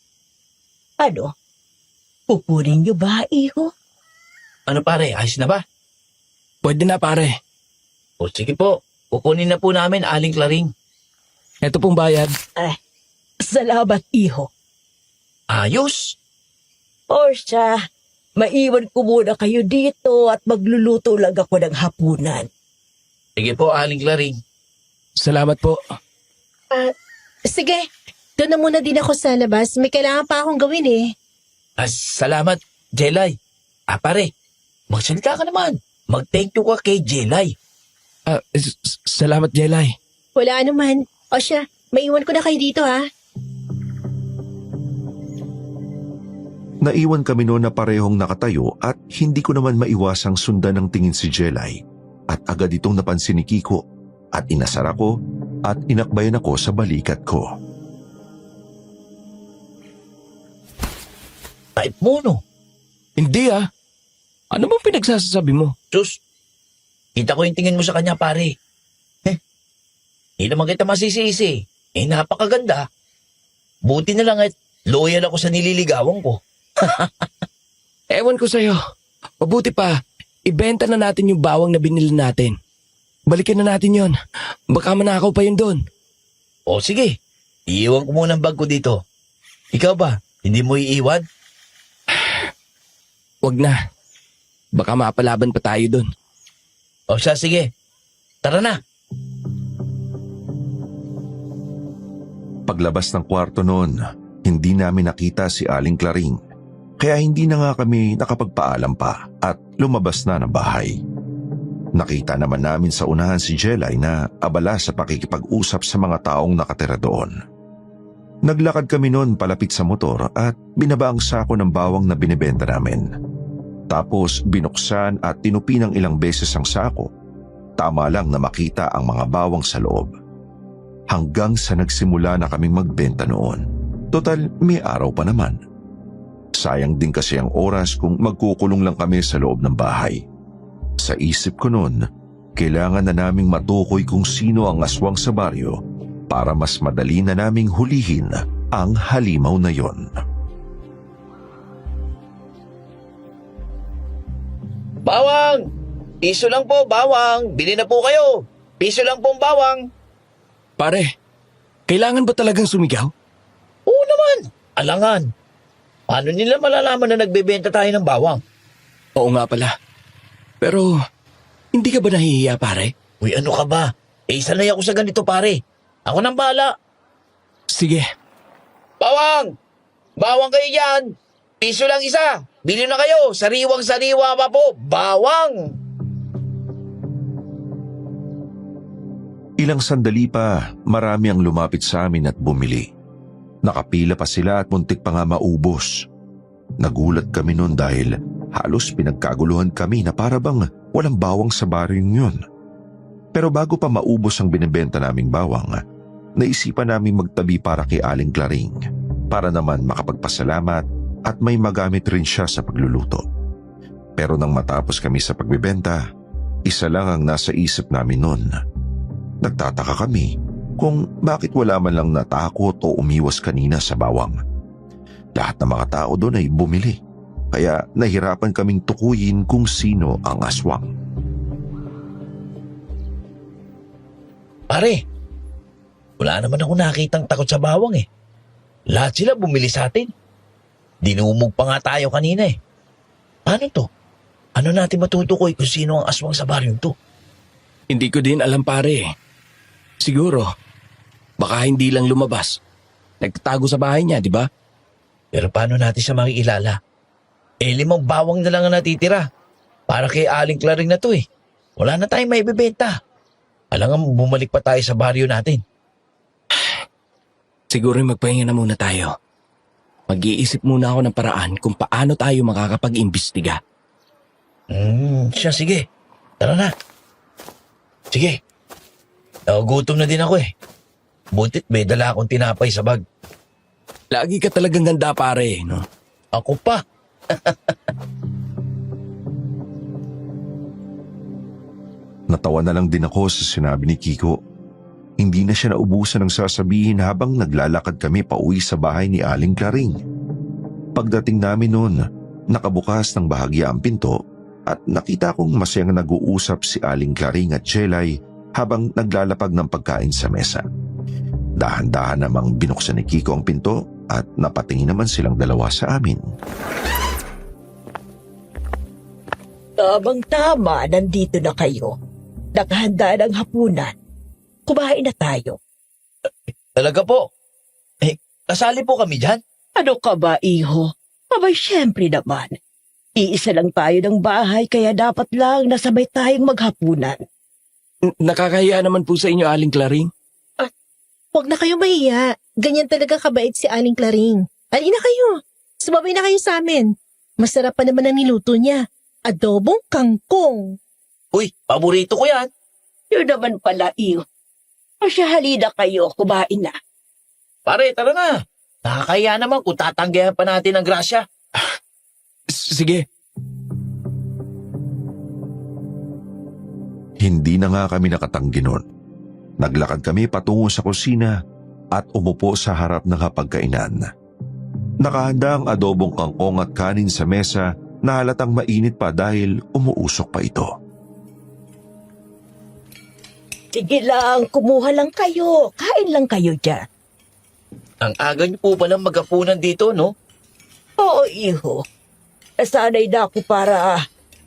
Ano? Pupunin niyo ba, iho? Ano pare, ayos na ba? Pwede na pare. O sige po, kukunin na po namin Aling Claring. Ito pong bayad. Salamat, iho. Ayos! O siya, maiwan ko muna kayo dito at magluluto lang ako ng hapunan. Sige po, Aling Claring. Salamat po. Sige, doon na muna din ako sa labas. May kailangan pa akong gawin eh. Salamat, Jelay. Pare, magsalita ka naman. Mag-thank you ka kay Jelay. Salamat, Jelay. Wala naman. O siya, maiwan ko na kayo dito ha. Naiwan kami noon na parehong nakatayo at hindi ko naman maiwasang sundan ng tingin si Jelay. At agad itong napansin ni Kiko at inasar ako at inakbayan ako sa balikat ko. Type mo, no? Hindi ah. Ano bang pinagsasabi mo? Sus, kita ko yung tingin mo sa kanya, pare. Hindi naman kita masisisi. Napakaganda. Buti na lang at loyal ako sa nililigawan ko. Ewan ko sa'yo. Mabuti pa, ibenta na natin yung bawang na binili natin. Balikin na natin yon. Baka manakaw pa yun doon. O sige, iiwan ko muna ang bag ko dito. Ikaw ba, hindi mo iiwan? Wag na. Baka mapalaban pa tayo doon. O siya, sige. Tara na. Paglabas ng kwarto noon, hindi namin nakita si Aling Claring. Kaya hindi na nga kami nakapagpaalam pa at lumabas na ng bahay. Nakita naman namin sa unahan si Jelay na abala sa pakikipag-usap sa mga taong nakatira doon. Naglakad kami noon palapit sa motor at binaba ang sako ng bawang na binibenta namin. Tapos binuksan at tinupi ng ilang beses ang sako. Tama lang na makita ang mga bawang sa loob. Hanggang sa nagsimula na kaming magbenta noon. Total, may araw pa naman. Sayang din kasi ang oras kung magkukulong lang kami sa loob ng bahay. Sa isip ko noon, kailangan na naming matukoy kung sino ang aswang sa baryo para mas madali na naming hulihin ang halimaw na yon. Bawang! Piso lang po, bawang. Bili na po kayo. Piso lang pong bawang. Pare, Kailangan ba talagang sumigaw? Oo naman, alangan. Paano nila malalaman na nagbebenta tayo ng bawang? Oo nga pala. Pero, hindi ka ba nahihiya pare? Uy, ano ka ba? Sanay ako sa ganito, pare. Ako nang bahala. Sige, Bawang! Bawang kayo dyan! Piso lang isa! Bili na kayo! Sariwang-sariwa pa po! Bawang! Ilang sandali pa, marami ang lumapit sa amin at bumili. Nakapila pa sila at muntik pa nga maubos. Nagulat kami noon dahil halos pinagkaguluhan kami na para bang walang bawang sa baryong yun. Pero bago pa maubos ang binibenta naming bawang, naisipan namin magtabi para kay Aling Claring para naman makapagpasalamat at may magamit rin siya sa pagluluto. Pero nang matapos kami sa pagbibenta, isa lang ang nasa isip namin noon. Nagtataka kami kung bakit wala man lang natakot o umiwas kanina sa bawang. Lahat ng mga tao doon ay bumili, kaya nahirapan kaming tukuyin kung sino ang aswang. Pare, wala naman ako nakitang takot sa bawang eh. Lahat sila bumili sa atin. Dinumog pa nga tayo kanina eh. Paano to? Ano natin matutukoy kung sino ang aswang sa baryong to? hindi ko din alam pare. Siguro, baka hindi lang lumabas. Nagtatago sa bahay niya, di ba? Pero paano natin siya makikilala? 5 bawang na lang ang natitira. Para kay Aling Claring na to eh. Wala na tayong maibibenta. Alangan bumalik pa tayo sa baryo natin. Siguro magpahinga na muna tayo. Mag-iisip muna ako ng paraan kung paano tayo makakapag-imbestiga. Siya sige. Tara na. Sige. Nagugutom na din ako eh. Butit may dala akong tinapay sa bag. Lagi ka talagang ganda pare, no? Ako pa. Natawa na lang din ako sa sinabi ni Kiko. Hindi na siya naubusan ng sasabihin habang naglalakad kami pauwi sa bahay ni Aling Claring. Pagdating namin noon, nakabukas ng bahagya ang pinto at nakita kong masayang nag-uusap si Aling Claring at Jelay habang naglalapag ng pagkain sa mesa. Dahan-dahan namang binuksan ni Kiko ang pinto at napatingin naman silang dalawa sa amin. Tamang-tama, nandito na kayo. Nakahanda ng hapunan. Kumain na tayo. Talaga po. Kasali po kami dyan. Ano ka ba, iho? Abay, syempre naman. Iisa lang tayo ng bahay, kaya dapat lang nasabay tayong maghapunan. Nakakahiya naman po sa inyo, Aling Claring. Huwag na kayo mahiya. Ganyan talaga kabait si Aling Claring. Halina kayo. Sumabay na kayo sa amin. Masarap pa naman ang niluto niya. Adobong kangkong. Uy, paborito ko yan. Yun naman pala, iho. Asya, halina kayo, kumain na. Pare, tara na. Nakakaya naman kung tatanggihan pa natin ang grasya. Sige. Hindi na nga kami nakatanggi noon. Naglakad kami patungo sa kusina at umupo sa harap ng hapagkainan. Nakahanda ang adobong kangkong at kanin sa mesa na halatang mainit pa dahil umuusok pa ito. Sige lang, kumuha lang kayo. Kain lang kayo dyan. Ang aga niyo po palang maghapunan dito, no? Oo, iho. Nasanay na ako para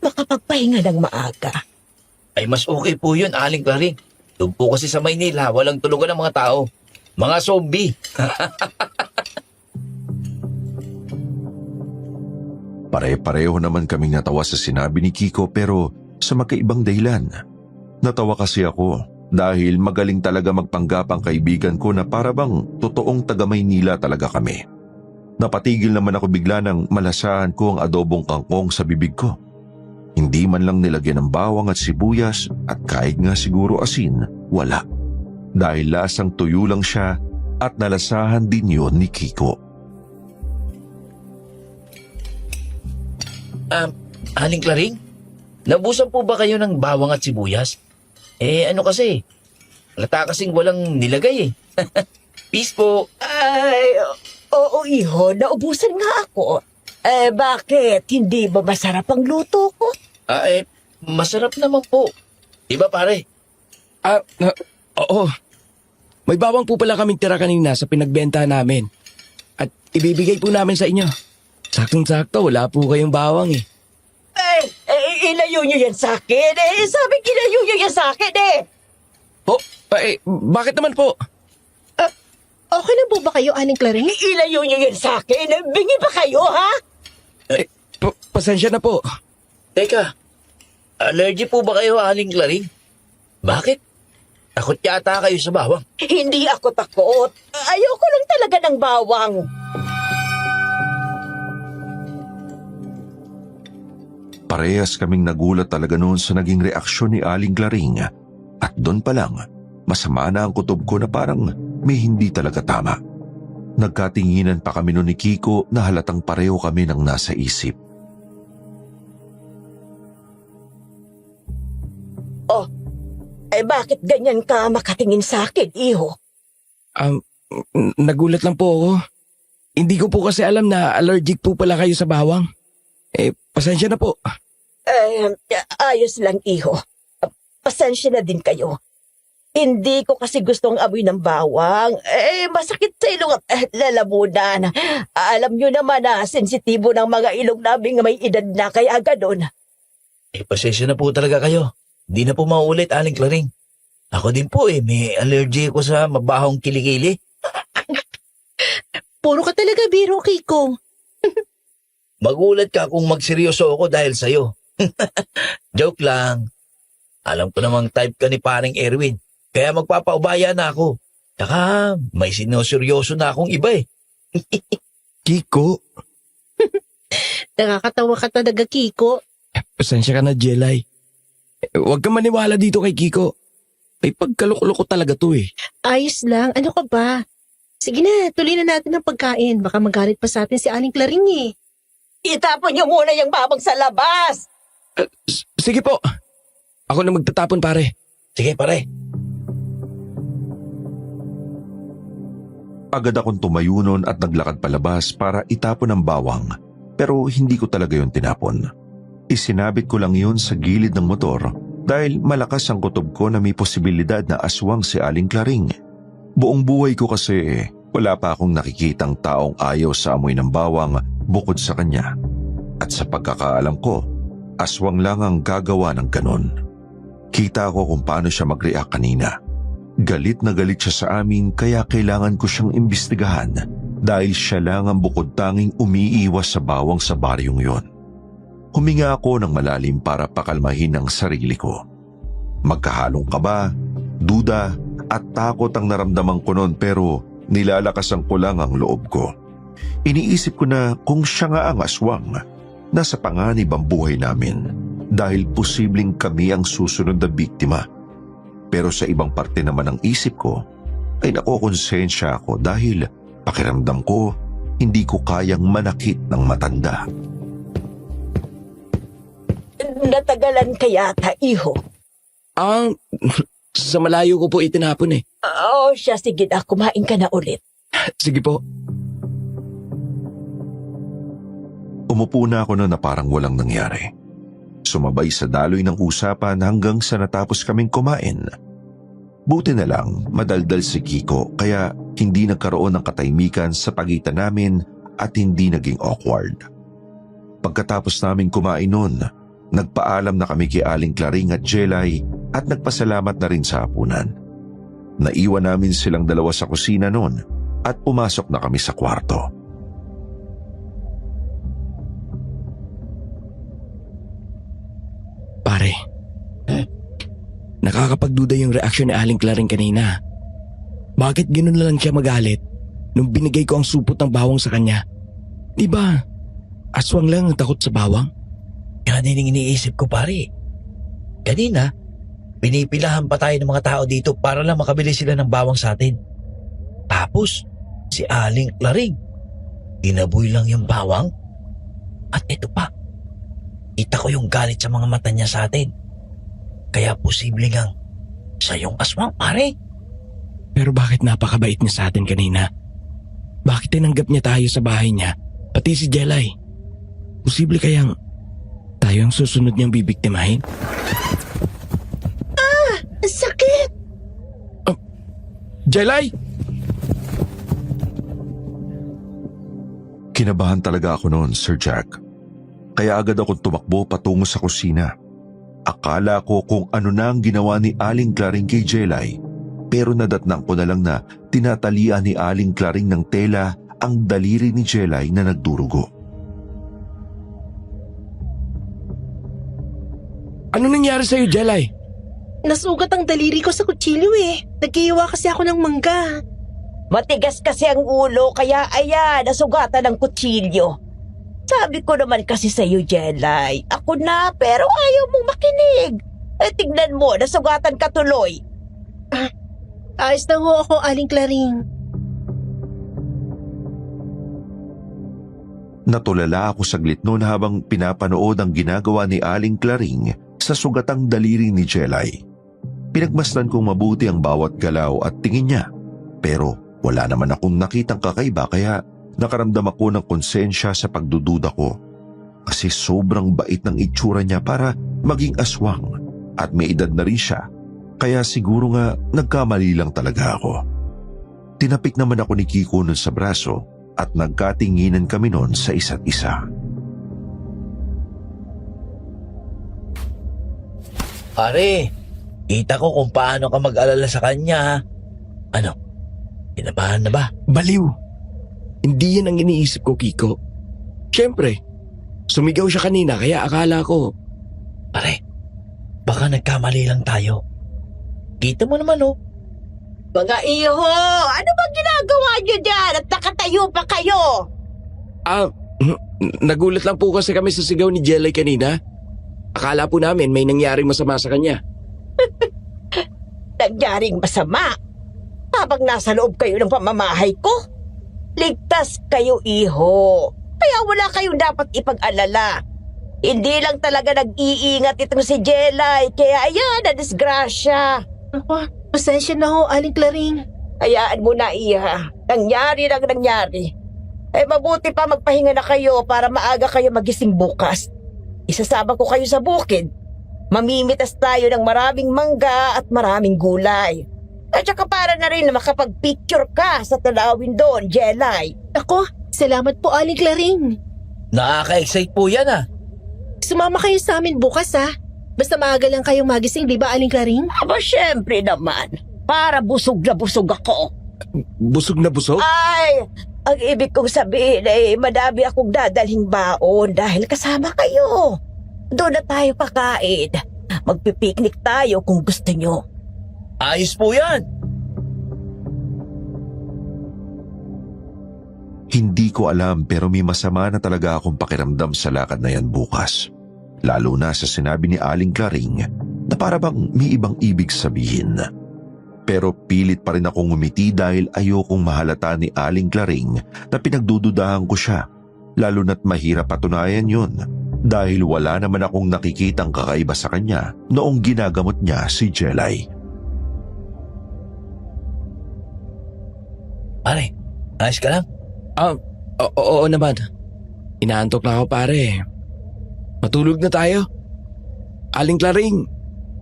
makapagpahinga ng maaga. Ay mas okay po yun, Aling Claring. Doon po kasi sa Maynila, walang tulugan ng mga tao. Mga zombie. Pare-pareho naman kaming natawa sa sinabi ni Kiko pero sa magkaibang dahilan. Natawa kasi ako dahil magaling talaga magpanggap ang kaibigan ko na para bang totoong taga Maynila talaga kami. Napatigil naman ako bigla nang malasahan ko ang adobong kangkong sa bibig ko. Hindi man lang nilagyan ng bawang at sibuyas at kahit nga siguro asin, wala. Dahil lasang tuyo lang siya at nalasahan din yun ni Kiko. Aling Claring, nabusan po ba kayo ng bawang at sibuyas? Ano kasi, lata kasing walang nilagay eh. Peace po. Ay, oo, iho. Naubusan nga ako. Bakit? Hindi ba masarap ang luto ko? Masarap naman po. Diba pare? Oo. May bawang po pala kaming tira kanina sa pinagbenta namin. At ibibigay po namin sa inyo. Saktong-sakto, wala po kayong bawang eh. Ilayo niyo yan sa akin. Sabi ilayo niyo yan sa akin Oh, bakit naman po? Okay na po ba kayo, Aling Claring? Ilayo niyo yan sa akin. Bingi ba kayo, ha? Pasensya na po. Teka, allergy po ba kayo, Aling Claring? Bakit? Takot yata kayo sa bawang. Hindi ako takot. Ayoko lang talaga ng bawang. Parehas kaming nagulat talaga noon sa naging reaksyon ni Aling Claring. At doon pa lang, masama na ang kutob ko na parang may hindi talaga tama. Nagkatinginan pa kami noon ni Kiko na halatang pareho kami ng nasa isip. Bakit ganyan ka makatingin sa akin, iho? Nagulat lang po ako. Hindi ko po kasi alam na allergic po pala kayo sa bawang. Pasensya na po. Ayos lang, iho. Pasensya na din kayo. Hindi ko kasi gustong amoy ng bawang. Masakit sa ilong at lalamunan. Alam nyo naman na sensitibo ng mga ilong namin may edad na kaya ganun. Pasensya na po talaga kayo. Di na po maulit, Aling Claring. Ako din po may allergy ko sa mabahong kilikili. Puro ka talaga biro, Kiko. Magulat ka kung magseryoso ako dahil sa'yo. Joke lang. Alam ko namang type ka ni paring Erwin, kaya magpapaubaya na ako. Saka may sinoseryoso na akong iba Kiko, Nakakatawa ka talaga, Kiko. pasensya ka na, Jelay. Huwag kang maniwala dito kay Kiko. May pagkaloko-loko talaga to eh. Ayos lang. Ano ka ba? Sige na, tuloy na natin ang pagkain. Baka magalit pa sa atin si Aling Claring eh. Itapon niyo muna yung bawang sa labas. Sige po. Ako na magtatapon, pare. Sige, pare. Agad akong tumayo noon at naglakad palabas para itapon ang bawang. Pero hindi ko talaga yun tinapon. Isinabit ko lang yun sa gilid ng motor dahil malakas ang kutob ko na may posibilidad na aswang si Aling Claring. Buong buhay ko kasi wala pa akong nakikitang taong ayaw sa amoy ng bawang bukod sa kanya. At sa pagkakaalam ko, aswang lang ang gagawa ng ganon. Kita ko kung paano siya mag-react kanina. Galit na galit siya sa amin kaya kailangan ko siyang imbestigahan dahil siya lang ang bukod tanging umiiwas sa bawang sa baryong yon. Huminga ako ng malalim para pakalmahin ang sarili ko. Magkahalong kaba, duda at takot ang naramdaman ko noon pero nilalakasan ko lang ang loob ko. Iniisip ko na kung siya nga ang aswang, nasa panganib ang buhay namin dahil posibleng kami ang susunod na biktima. Pero sa ibang parte naman ng isip ko ay nakokonsensya ako dahil pakiramdam ko hindi ko kayang manakit ng matanda. Natagalan ka yata, iho. Sa malayo ko po itinapon eh. Siya, sige na, kumain ka na ulit. Sige po. Umupo na ako na parang walang nangyari. Sumabay sa daloy ng usapan hanggang sa natapos kaming kumain. Buti na lang madaldal si Kiko kaya hindi nagkaroon ng katahimikan sa pagitan namin at hindi naging awkward. Pagkatapos namin kumain noon, nagpaalam na kami kay Aling Claring at Jelay at nagpasalamat na rin sa hapunan. Naiwan namin silang dalawa sa kusina noon at pumasok na kami sa kwarto. Pare, nakakapagduda yung reaksyon ni Aling Claring kanina. Bakit gano'n na lang siya magalit nung binigay ko ang supot ng bawang sa kanya? Diba, aswang lang ang takot sa bawang? Yan ang iniisip ko, pare. Kanina, pinipilahan pa tayo ng mga tao dito para lang makabili sila ng bawang sa atin. Tapos, si Aling Claring, dinaboy lang yung bawang. At ito pa, kita ko yung galit sa mga mata niya sa atin. Kaya posible ngang siya yung aswang, pare. Pero bakit napakabait niya sa atin kanina? Bakit tinanggap niya tayo sa bahay niya, pati si Jelay? Posible kayang tayo ang susunod niyang bibiktimahin? Sakit! Jelay! Kinabahan talaga ako noon, Sir Jack. Kaya agad akong tumakbo patungo sa kusina. Akala ko kung ano na ang ginawa ni Aling Claring kay Jelay. Pero nadatnang ko na lang na tinatalian ni Aling Claring ng tela ang daliri ni Jelay na nagdurugo. Ano nangyari sa'yo, Jelay? Nasugat ang daliri ko sa kutsilyo eh. Nagkiiwa kasi ako ng mangga. Matigas kasi ang ulo, kaya ayan, nasugatan ng kutsilyo. Sabi ko naman kasi sa'yo, Jelay, ako na, pero ayaw mong makinig. Eh, tignan mo, nasugatan ka tuloy. Ayos na ho ako, Aling Claring. Natulala ako saglit noon habang pinapanood ang ginagawa ni Aling Claring sa sugatang daliri ni Jelay. Pinagmasdan kong mabuti ang bawat galaw at tingin niya. Pero wala naman akong nakitang kakaiba kaya nakaramdam ako ng konsensya sa pagdududa ko. Kasi sobrang bait ng itsura niya para maging aswang at may edad na rin siya. Kaya siguro nga nagkamali lang talaga ako. Tinapik naman ako ni Kiko nun sa braso at nagkatinginan kami nun sa isa't isa. Pare, kita ko kung paano ka mag-alala sa kanya. Ano? Kinabahan na ba? Baliw. Hindi yan ang iniisip ko, Kiko. Siyempre, sumigaw siya kanina kaya akala ko. Pare, baka nagkamali lang tayo. Kita mo naman oh. Mga iho, ano bang ginagawa niyo dyan at nakatayo pa kayo? Nagulat lang po kasi kami sa sigaw ni Jelay kanina. Akala po namin may nangyaring masama sa kanya. Nangyaring masama? Habang nasa loob kayo ng pamamahay ko? Ligtas kayo, iho. Kaya wala kayong dapat ipag-alala. Hindi lang talaga nag-iingat itong si Jelay, kaya ayan, na-disgrasya. Ako, pasensya na ho, Aling Claring. Hayaan mo na, iha. Nangyari lang nangyari. Eh, mabuti pa magpahinga na kayo para maaga kayo magising bukas. Isasama ko kayo sa bukid. Mamimitas tayo ng maraming mangga at maraming gulay. At saka para na rin na makapag-picture ka sa tanawin doon, Jelay. Ako, salamat po, Aling Claring. Nakaka-excite po yan ah. Sumama kayo sa amin bukas ha. Basta maaga lang kayong magising, di ba, Aling Claring? Aba, syempre naman. Para busog na busog ako. Busog na busog? Ay, ang ibig kong sabihin ay madami akong dadalhing baon dahil kasama kayo. Doon na tayo kakain. Magpipiknik tayo kung gusto nyo. Ayos po yan. Hindi ko alam pero may masama na talaga akong pakiramdam sa lakad na yan bukas. Lalo na sa sinabi ni Aling Claring na para bang may ibang ibig sabihin. Pero pilit pa rin akong ngumiti dahil ayokong mahalata ni Aling Claring na pinagdududahan ko siya. Lalo na't mahirap patunayan yun dahil wala naman akong nakikitang kakaiba sa kanya noong ginagamot niya si Jelay. Pare, ayos ka lang? Oo naman. Inaantok na ako, pare. Matulog na tayo. Aling Claring,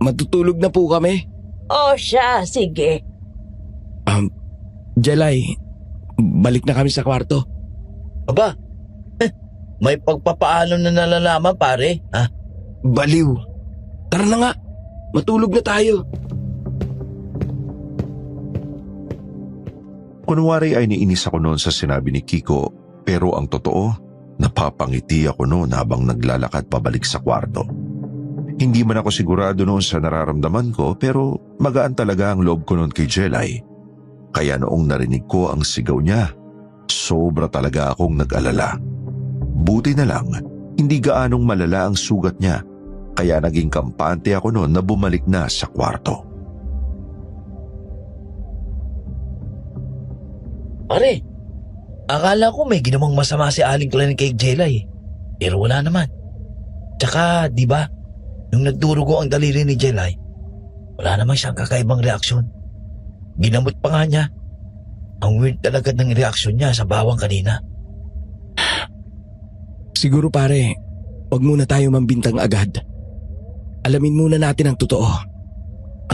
matutulog na po kami. O siya, sige. Jelay, balik na kami sa kwarto. Aba, may pagpapaalam na nalalaman pare. Ha? Baliw. Tara na nga, matulog na tayo. Kunwari ay niinis ako noon sa sinabi ni Kiko pero ang totoo, napapangiti ako noon habang naglalakad pabalik sa kwarto. Hindi man ako sigurado noon sa nararamdaman ko pero magaan talaga ang loob ko noon kay Jelay. Kaya noong narinig ko ang sigaw niya, sobra talaga akong nag-alala. Buti na lang, hindi gaanong malala ang sugat niya kaya naging kampante ako noon na bumalik na sa kwarto. Pare, akala ko may ginawang masama si Aling Claring kay Jelay. Pero wala naman. Tsaka, di ba, nung nagdurugo ang daliri ni Jelay, wala naman siyang kakaibang reaksyon. Ginamot pa nga niya. Ang weird talaga ng reaksyon niya sa bawang kanina. Siguro pare, wag muna tayo mambintang agad. Alamin muna natin ang totoo.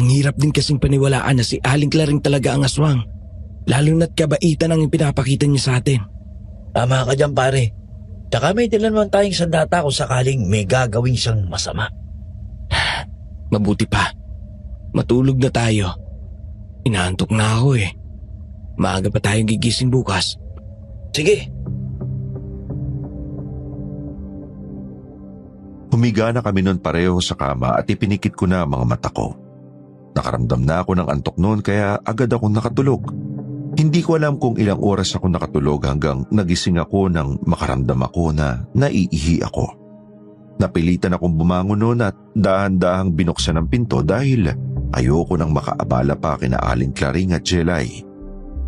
Ang hirap din kasing paniwalaan na si Aling Claring talaga ang aswang. Lalo na't kabaitan ang pinapakita niya sa atin. Tama ka dyan, pare. Tsaka may dala naman tayong sandata kung sakaling may gagawin siyang masama. Mabuti pa. Matulog na tayo. Inaantok na ako eh. Maaga pa tayong gigising bukas. Sige. Humiga na kami noon pareho sa kama at ipinikit ko na ang mga mata ko. Nakaramdam na ako ng antok noon kaya agad akong nakatulog. Hindi ko alam kung ilang oras ako nakatulog hanggang nagising ako nang makaramdam ako na naiihi ako. Napilitan akong bumangon noon at dahan-dahang binuksan ang pinto dahil ayoko nang makaabala pa kina Aling Claring at Jelay.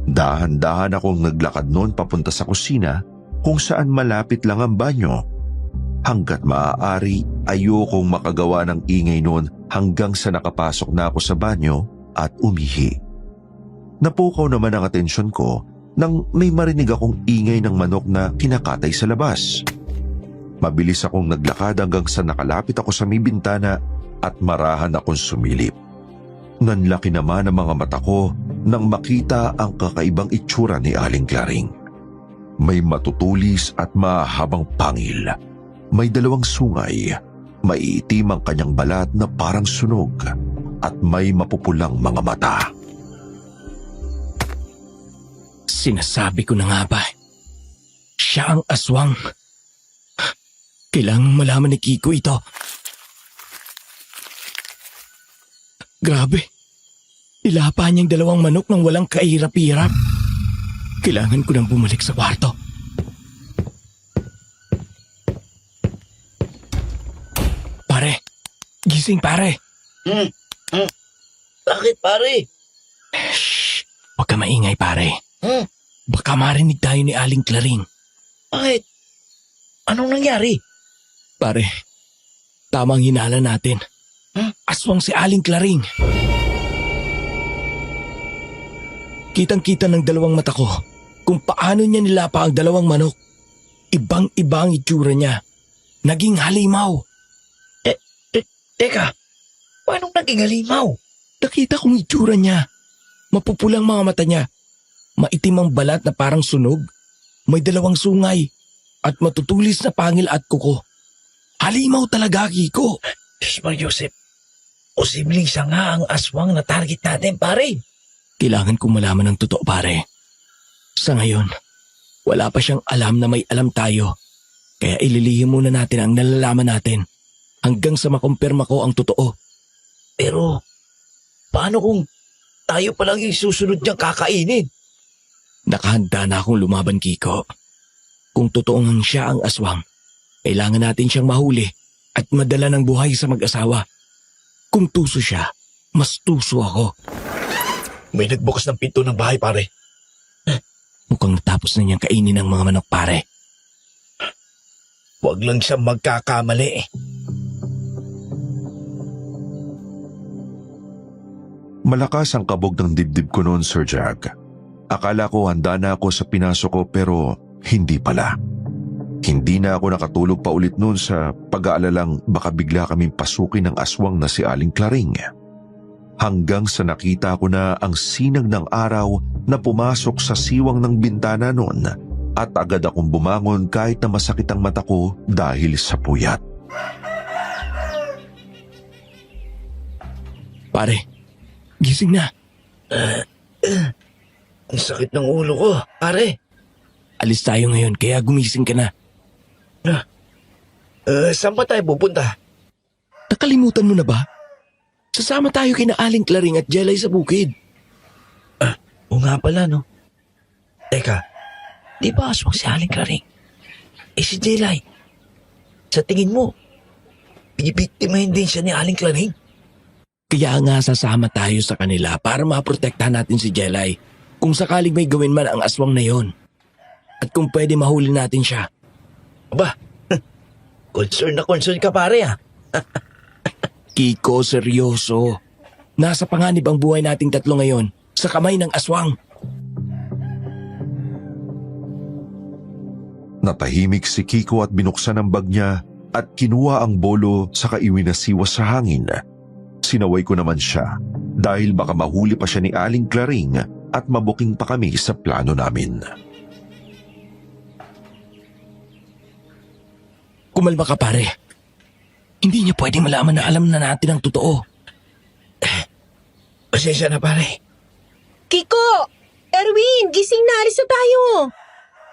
Dahan-dahan akong naglakad noon papunta sa kusina kung saan malapit lang ang banyo. Hanggat maaari, ayokong makagawa ng ingay noon hanggang sa nakapasok na ako sa banyo at umihi. Napukaw naman ang atensyon ko nang may marinig akong ingay ng manok na kinakatay sa labas. Mabilis akong naglakad hanggang sa nakalapit ako sa may bintana at marahan akong sumilip. Nanlaki naman ang mga mata ko nang makita ang kakaibang itsura ni Aling Claring. May matutulis at mahabang pangil. May 2 sungay, maiitim ang kanyang balat na parang sunog at may mapupulang mga mata. Sinasabi ko na nga ba, siya ang aswang. Kailangang malaman ni Kiko ito. Grabe, ilapa niyang 2 manok nang walang kahirap-hirap. Kailangan ko nang bumalik sa kwarto. Pare, gising pare. Bakit, pare? Shh, huwag ka maingay pare. Baka marinig tayo ni Aling Claring. Bakit? Anong nangyari? Pare, tamang hinala natin. Aswang si Aling Claring. Kitang-kita ng 2 mata ko kung paano niya nilapa ang 2 manok. Ibang-iba ang itsura niya. Naging halimaw. Teka, paano naging halimaw? Nakita kong itsura niya. Mapupulang mga mata niya. Maitim ang balat na parang sunog. May 2 sungay. At matutulis na pangil at kuko. Halimaw talaga, Kiko. Diyos mo, Joseph. Posibleng siya nga ang aswang na target natin, pare. Kailangan kong malaman ng totoo, pare. Sa ngayon, wala pa siyang alam na may alam tayo. Kaya ililihim muna natin ang nalalaman natin hanggang sa makumpirma ko ang totoo. Pero, paano kung tayo palang yung susunod niyang kakainin? Nakahanda na akong lumaban, Kiko. Kung totoong siya ang aswang, kailangan natin siyang mahuli at madala ng buhay sa mag-asawa. Kung tuso siya, mas tuso ako. May nagbukas ng pinto ng bahay, pare. Mukhang natapos na niyang kainin ng mga manok, pare. Huwag lang siyang magkakamali. Malakas ang kabog ng dibdib ko noon, Sir Jack. Akala ko handa na ako sa pinasok ko pero hindi pala. Hindi na ako nakatulog pa ulit noon sa pag-aalalang baka bigla kaming pasukin ng aswang na si Aling Claring. Hanggang sa nakita ko na ang sinag ng araw na pumasok sa siwang ng bintana noon at agad akong bumangon kahit na masakit ang mata ko dahil sa puyat. Pare, gising na. Ang sakit ng ulo ko, pare. Alis tayo ngayon kaya gumising ka na. Saan ba tayo pupunta? Nakalimutan mo na ba? Sasama tayo kina Aling Claring at Jelay sa bukid. O nga pala, no? Teka, di ba aswang si Aling Claring? Si Jelay, sa tingin mo, bibiktimahin din siya ni Aling Claring? Kaya nga sasama tayo sa kanila para maprotektahan natin si Jelay kung sakaling may gawin man ang aswang na yon. At kung pwede mahuli natin siya. Aba, concern na concern ka, pare, ah. Kiko, seryoso. Nasa panganib ang buhay nating 3 ngayon sa kamay ng aswang. Natahimik si Kiko at binuksan ang bag niya at kinuha ang bolo sa kaiwinasiwas sa hangin. Sinaway ko naman siya dahil baka mahuli pa siya ni Aling Claring at mabuking pa kami sa plano namin. Kumalma ka pare. Hindi niya pwedeng malaman na alam na natin ang totoo. Pasensya na pare. Kiko! Erwin, gising na, alis na tayo.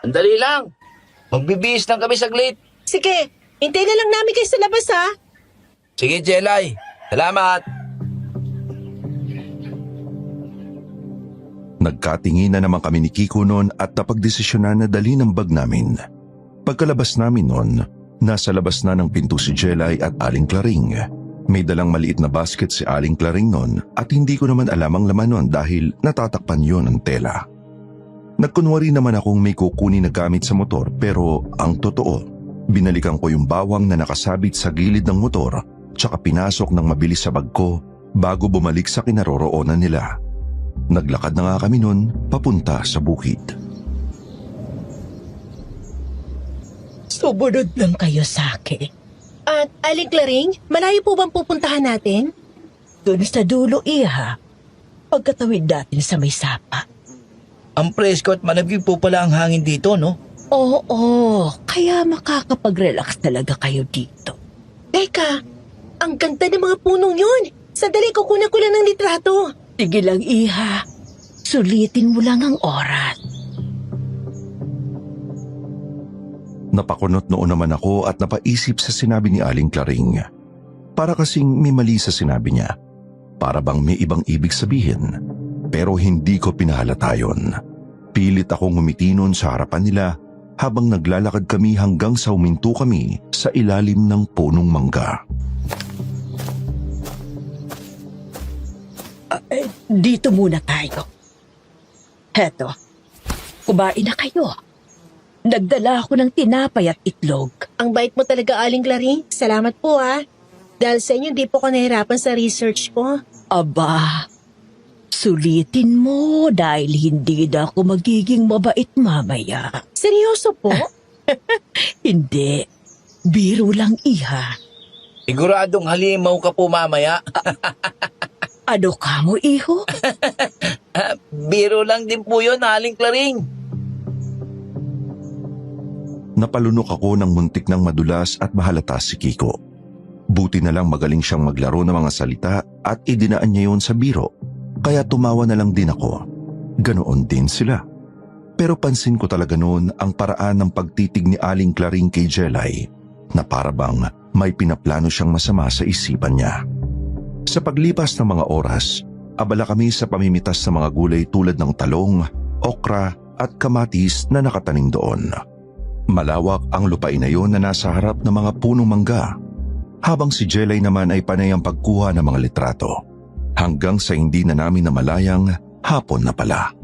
Andali lang. Magbibihis lang kami saglit. Sige, hintayin na lang namin kayo sa labas ha. Sige, Jelay. Salamat. Nagkatingin na naman kami ni Kiko noon at napagdesisyonan na dali ng bag namin. Pagkalabas namin noon, nasa labas na ng pinto si Jelay at Aling Claring. May dalang maliit na basket si Aling Claring noon at hindi ko naman alam ang laman noon dahil natatakpan yon ng tela. Nagkunwari naman akong may kukunin na gamit sa motor pero ang totoo, binalikan ko yung bawang na nakasabit sa gilid ng motor tsaka pinasok ng mabilis sa bag ko bago bumalik sa kinaroroonan nila. Naglakad na nga kami noon papunta sa bukid. Sumunod lang kayo sa akin. At Aling Claring, malayo po bang pupuntahan natin? Doon sa dulo, iha. Pagkatawid natin sa may sapa. Ang presko at manabig po pala ang hangin dito, no? Oo, kaya makakapag-relax talaga kayo dito. Teka, ang ganda ng mga punong yun. Sandali, kukunan ko lang ng litrato. Sige lang, iha. Sulitin mo lang ang oras. Napakunot noon naman ako at napaisip sa sinabi ni Aling Claring. Para kasing may mali sa sinabi niya. Para bang may ibang ibig sabihin. Pero hindi ko pinahalata yun. Pilit akong ngumiti noon sa harapan nila habang naglalakad kami hanggang sa huminto kami sa ilalim ng punong mangga. Dito muna tayo. Heto, kumain na kayo. Nagdala ako ng tinapay at itlog. Ang bait mo talaga, Aling Claring. Salamat po ha. Dahil sa inyo, di po ko nahirapan sa research ko. Aba, sulitin mo dahil hindi na ako magiging mabait mamaya. Seryoso po? Hindi, biro lang iha. Siguradong halimaw ka po mamaya. Ano ka mo, iho? Biro lang din po yun, Aling Claring. Napalunok ako ng muntik ng madulas at mahalata si Kiko. Buti na lang magaling siyang maglaro ng mga salita at idinaan niya yon sa biro, kaya tumawa na lang din ako. Ganoon din sila. Pero pansin ko talaga noon ang paraan ng pagtitig ni Aling Claring kay Jelay na para bang may pinaplano siyang masama sa isipan niya. Sa paglipas ng mga oras, abala kami sa pamimitas ng mga gulay tulad ng talong, okra at kamatis na nakatanim doon. Malawak ang lupain na yon na nasa harap ng mga punong mangga, habang si Jelay naman ay panay ang pagkuha ng mga litrato, hanggang sa hindi na namin namalayang hapon na pala.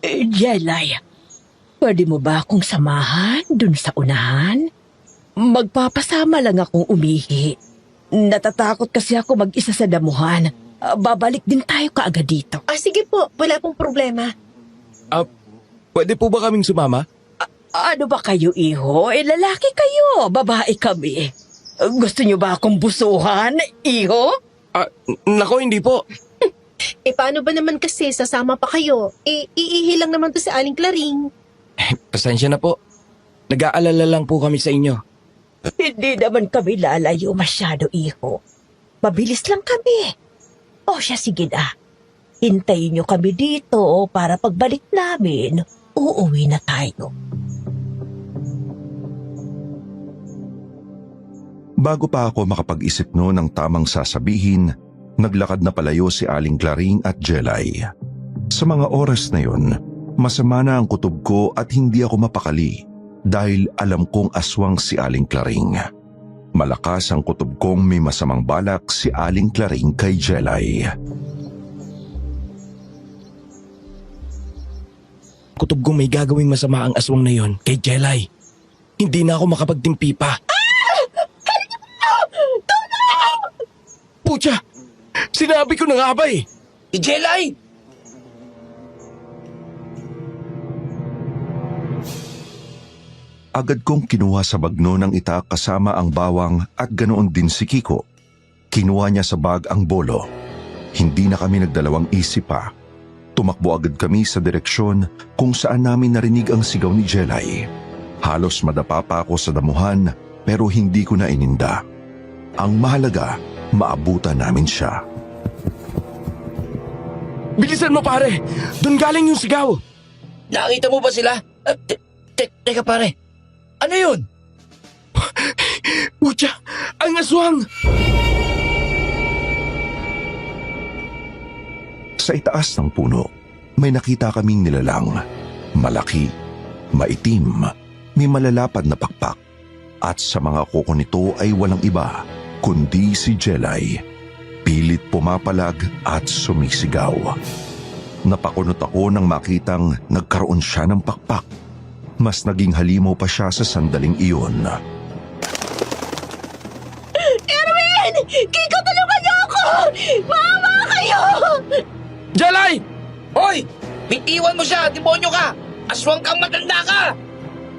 Jelay, pwede mo ba akong samahan dun sa unahan? Magpapasama lang akong umihi. Natatakot kasi ako mag-isa sa damuhan. Babalik din tayo kaagad dito. Sige po, wala pong problema. Pwede po ba kaming sumama? Ano ba kayo, iho? Lalaki kayo, babae kami. Gusto niyo ba akong busuhan, iho? Nako, hindi po. Paano ba naman kasi sasama pa kayo? Iihi lang naman to si Aling Claring. Pasensya na po. Nag-aalala lang po kami sa inyo. Hindi naman kami lalayo masyado, iho. Mabilis lang kami. O siya, sige na. Hintayin niyo kami dito para pagbalik namin, uuwi na tayo. Bago pa ako makapag-isip noon ng tamang sasabihin, naglakad na palayo si Aling Claring at Jelay. Sa mga oras na yon, masama na ang kutob ko at hindi ako mapakali dahil alam kong aswang si Aling Claring. Malakas ang kutob kong may masamang balak si Aling Claring kay Jelay. Kutob kong may gagawing masama ang aswang na yon kay Jelay. Hindi na ako makapagtimpi pa. Pucha! Sinabi ko na nga ba eh! Jelay! Agad kong kinuha sa bagno ng itak kasama ang bawang at ganoon din si Kiko. Kinuha niya sa bag ang bolo. Hindi na kami nagdalawang isip pa. Tumakbo agad kami sa direksyon kung saan namin narinig ang sigaw ni Jelay. Halos madapa pa ako sa damuhan pero hindi ko na ininda. Ang mahalaga, maabutan namin siya. Bilisan mo pare! Doon galing yung sigaw! Nakita mo ba sila? Teka pare, ano yun? Putya! Ang aswang! Sa itaas ng puno, may nakita kaming nilalang. Malaki, maitim, may malalapad na pakpak. At sa mga kuko nito ay walang iba, kundi si Jelay. Pilit pumapalag at sumisigaw. Napakunot ako nang makitang nagkaroon siya ng pakpak. Mas naging halimaw pa siya sa sandaling iyon. Erwin! Kiko, tulungan niyo ako! Mama kayo! Jelay! Hoy! Bitiwan mo siya, demonyo ka! Aswang kang matanda ka!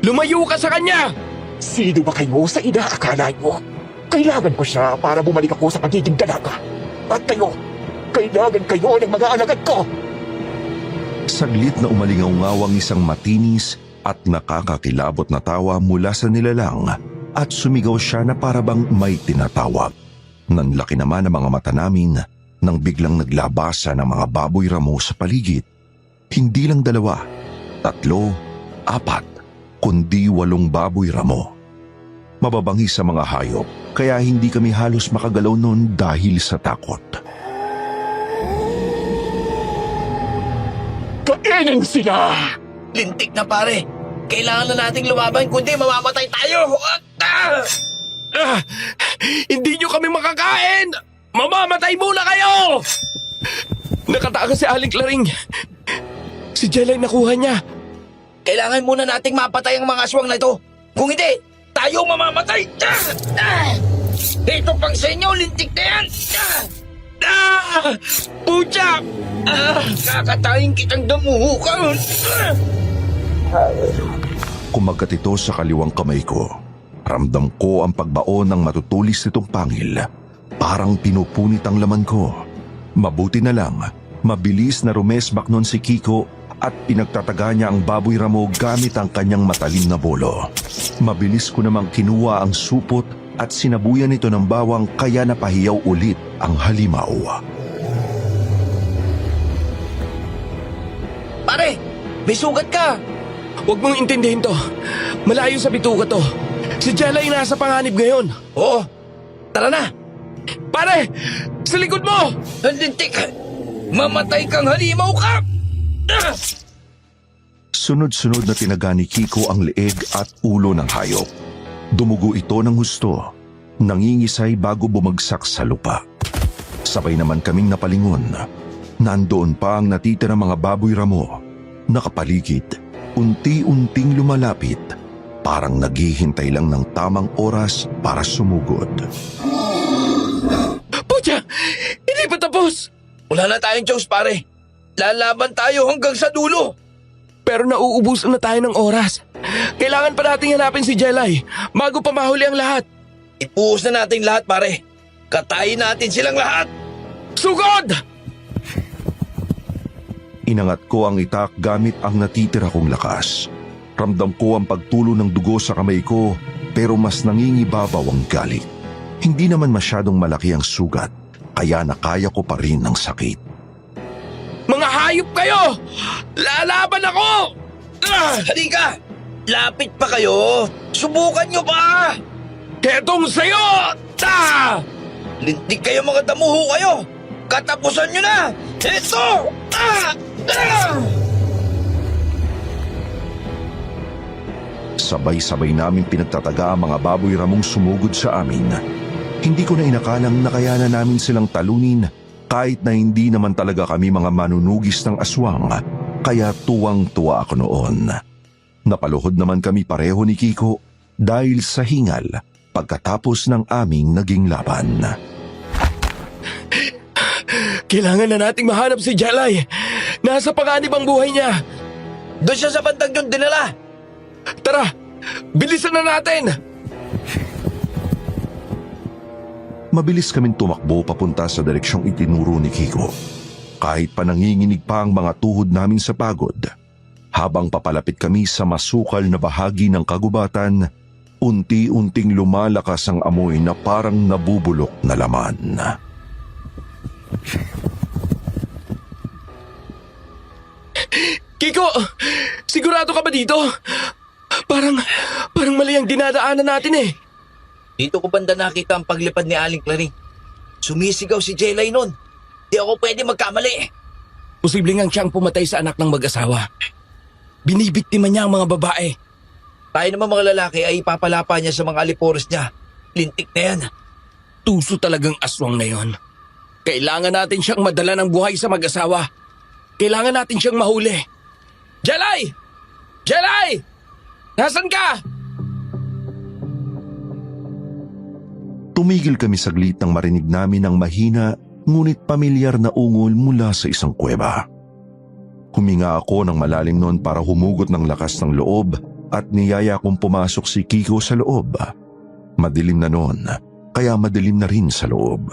Lumayo ka sa kanya! Sino ba kayo sa inaakala nyo? Kailangan ko siya para bumalik ako sa pagiging dalaga. At kayo, kailangan kayo ng mga alagad ko! Saglit na umalingaw-ngaw ang isang matinis at nakakakilabot na tawa mula sa nilalang at sumigaw siya na parabang may tinatawag. Nanlaki naman ang mga mata namin nang biglang naglabasa ng mga baboy ramo sa paligid. Hindi lang 2, 3, 4, kundi 8 baboy ramo. Mababangis sa mga hayop kaya hindi kami halos makagalaw noon dahil sa takot. Kainin sila! Lintik na pare! Kailangan na nating lumaban kundi mamamatay tayo! Hindi nyo kami makakain! Mamamatay muna kayo! Nakatakas si Aling Claring. Si Jelay nakuha niya. Kailangan muna nating mapatay ang mga aswang na ito. Kung hindi, tayo mamamatay! Ito pang sa inyo, lintik na yan! Putya! Kakatayin kitang damuhukan! Kumagat ito sa kaliwang kamay ko. Ramdam ko ang pagbaon ng matutulis nitong pangil. Parang pinupunit ang laman ko. Mabuti na lang, mabilis na rumesbak nun si Kiko at pinagtataga niya ang baboy ramo gamit ang kanyang matalim na bolo. Mabilis ko namang kinuha ang supot at sinabuyan ito ng bawang kaya napahiyaw ulit ang halimaw. Pare, may sugat ka! Huwag mong intindihin to. Malayo sa bituka to. Si Jelay nasa panganib ngayon. Oo, tara na! Pare! Sa likod mo! Ang lintik! Mamatay kang halimaw ka! Sunod-sunod na tinaga ni Kiko ang leeg at ulo ng hayop. Dumugo ito ng husto. Nangingisay bago bumagsak sa lupa. Sabay naman kaming napalingon. Nandoon pa ang natitira mga baboy ramo. Nakapaligid, unti-unting lumalapit. Parang naghihintay lang ng tamang oras para sumugod. Putya! Hindi pa tapos! Wala na tayong choice pare. Lalaban tayo hanggang sa dulo. Pero nauubusan na tayo ng oras. Kailangan pa nating hanapin si Jelay bago pa mahuli ang lahat. Ipuhos na natin lahat pare. Katayin natin silang lahat. Sugod! Inangat ko ang itak gamit ang natitira kong lakas. Ramdam ko ang pagtulo ng dugo sa kamay ko pero mas nangingibabaw ang galit. Hindi naman masyadong malaki ang sugat kaya nakaya ko pa rin ang sakit. Mga hayop kayo! Lalaban ako! Halika! Lapit pa kayo! Subukan nyo pa! Ketong sayo! Lintik kayo mga damuho kayo! Katapusan nyo na! Ito! Sabay-sabay namin pinagtataga ang mga baboy ramong sumugod sa amin. Hindi ko na inakalang nakayanan namin silang talunin kahit na hindi naman talaga kami mga manunugis ng aswang, kaya tuwang-tuwa ako noon. Napaluhod naman kami pareho ni Kiko dahil sa hingal pagkatapos ng aming naging laban. Kailangan na nating mahanap si Jelay. Nasa panganib ang buhay niya. Doon siya sa bandang yung dinala. Tara, Bilisan na natin! Mabilis kaming tumakbo papunta sa direksyong itinuro ni Kiko. Kahit pa nanginginig pa ang mga tuhod namin sa pagod. Habang papalapit kami sa masukal na bahagi ng kagubatan, unti-unting lumalakas ang amoy na parang nabubulok na laman. Kiko! Sigurado ka ba dito? Parang mali ang dinadaanan natin eh. Dito ko banda nakita ang paglipad ni Aling Claring. Sumisigaw si Jelay nun. Di ako pwede magkamali. Posible ngang siyang pumatay sa anak ng mag-asawa. Binibiktima niya ang mga babae. Tayo naman mga lalaki ay ipapalapa niya sa mga alipores niya. Lintik na yan. Tuso talagang aswang na yon. Kailangan natin siyang madala ng buhay sa mag-asawa. Kailangan natin siyang mahuli. Jelay! Jelay! Nasaan ka? Tumigil kami saglit nang marinig namin ang mahina ngunit pamilyar na ungol mula sa isang kuweba. Huminga ako ng malalim noon para humugot ng lakas ng loob at niyaya kong pumasok si Kiko sa loob. Madilim na noon, kaya madilim na rin sa loob.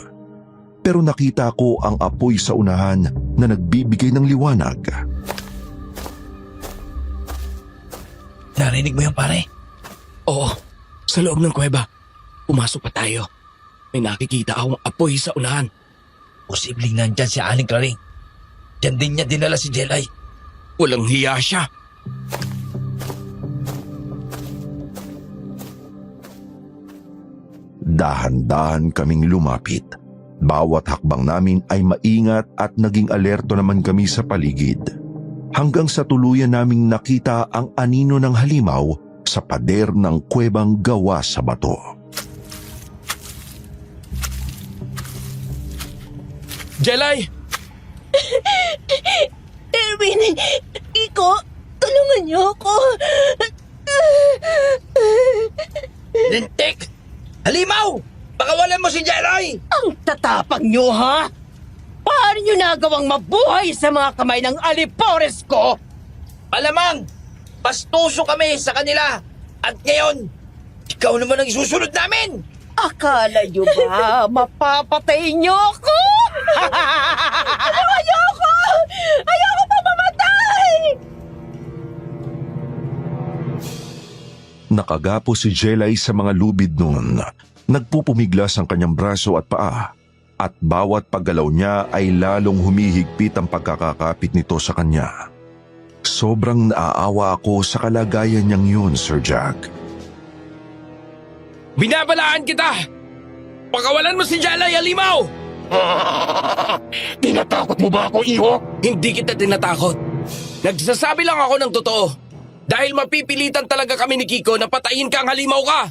Pero nakita ko ang apoy sa unahan na nagbibigay ng liwanag. Narinig mo yan, pare? Oo, sa loob ng kuweba. Pumasok pa tayo. May nakikita akong apoy sa unahan. Posibleng nandyan si Aling Claring. Diyan din niya dinala si Jelay. Walang hiya siya. Dahan-dahan kaming lumapit. Bawat hakbang namin ay maingat at naging alerto naman kami sa paligid. Hanggang sa tuluyan naming nakita ang anino ng halimaw sa pader ng kuwebang gawa sa bato. Jelay! Erwin! Kiko! Tulungan niyo ako! Lintik! Halimaw! Pakawalan mo si Jelay! Ang tatapang nyo, ha? Paano nyo nagawang mabuhay sa mga kamay ng alipores ko? Malamang! Pastuso kami sa kanila! At ngayon, ikaw naman ang isusunod namin! Akala nyo ba mapapatay nyo ako? Ayoko! Ayoko pa mamatay! Nakagapo si Jelay sa mga lubid noon. Nagpupumiglas ang kanyang braso at paa. At bawat paggalaw niya ay lalong humihigpit ang pagkakakapit nito sa kanya. Sobrang naaawa ako sa kalagayan niyang yun, Sir Jack. Binabalaan kita! Pakawalan mo si Jelay, halimaw! Tinatakot mo ba ako, iho? Hindi kita tinatakot. Nagsasabi lang ako ng totoo. Dahil mapipilitan talaga kami ni Kiko na patayin ka ang halimaw ka.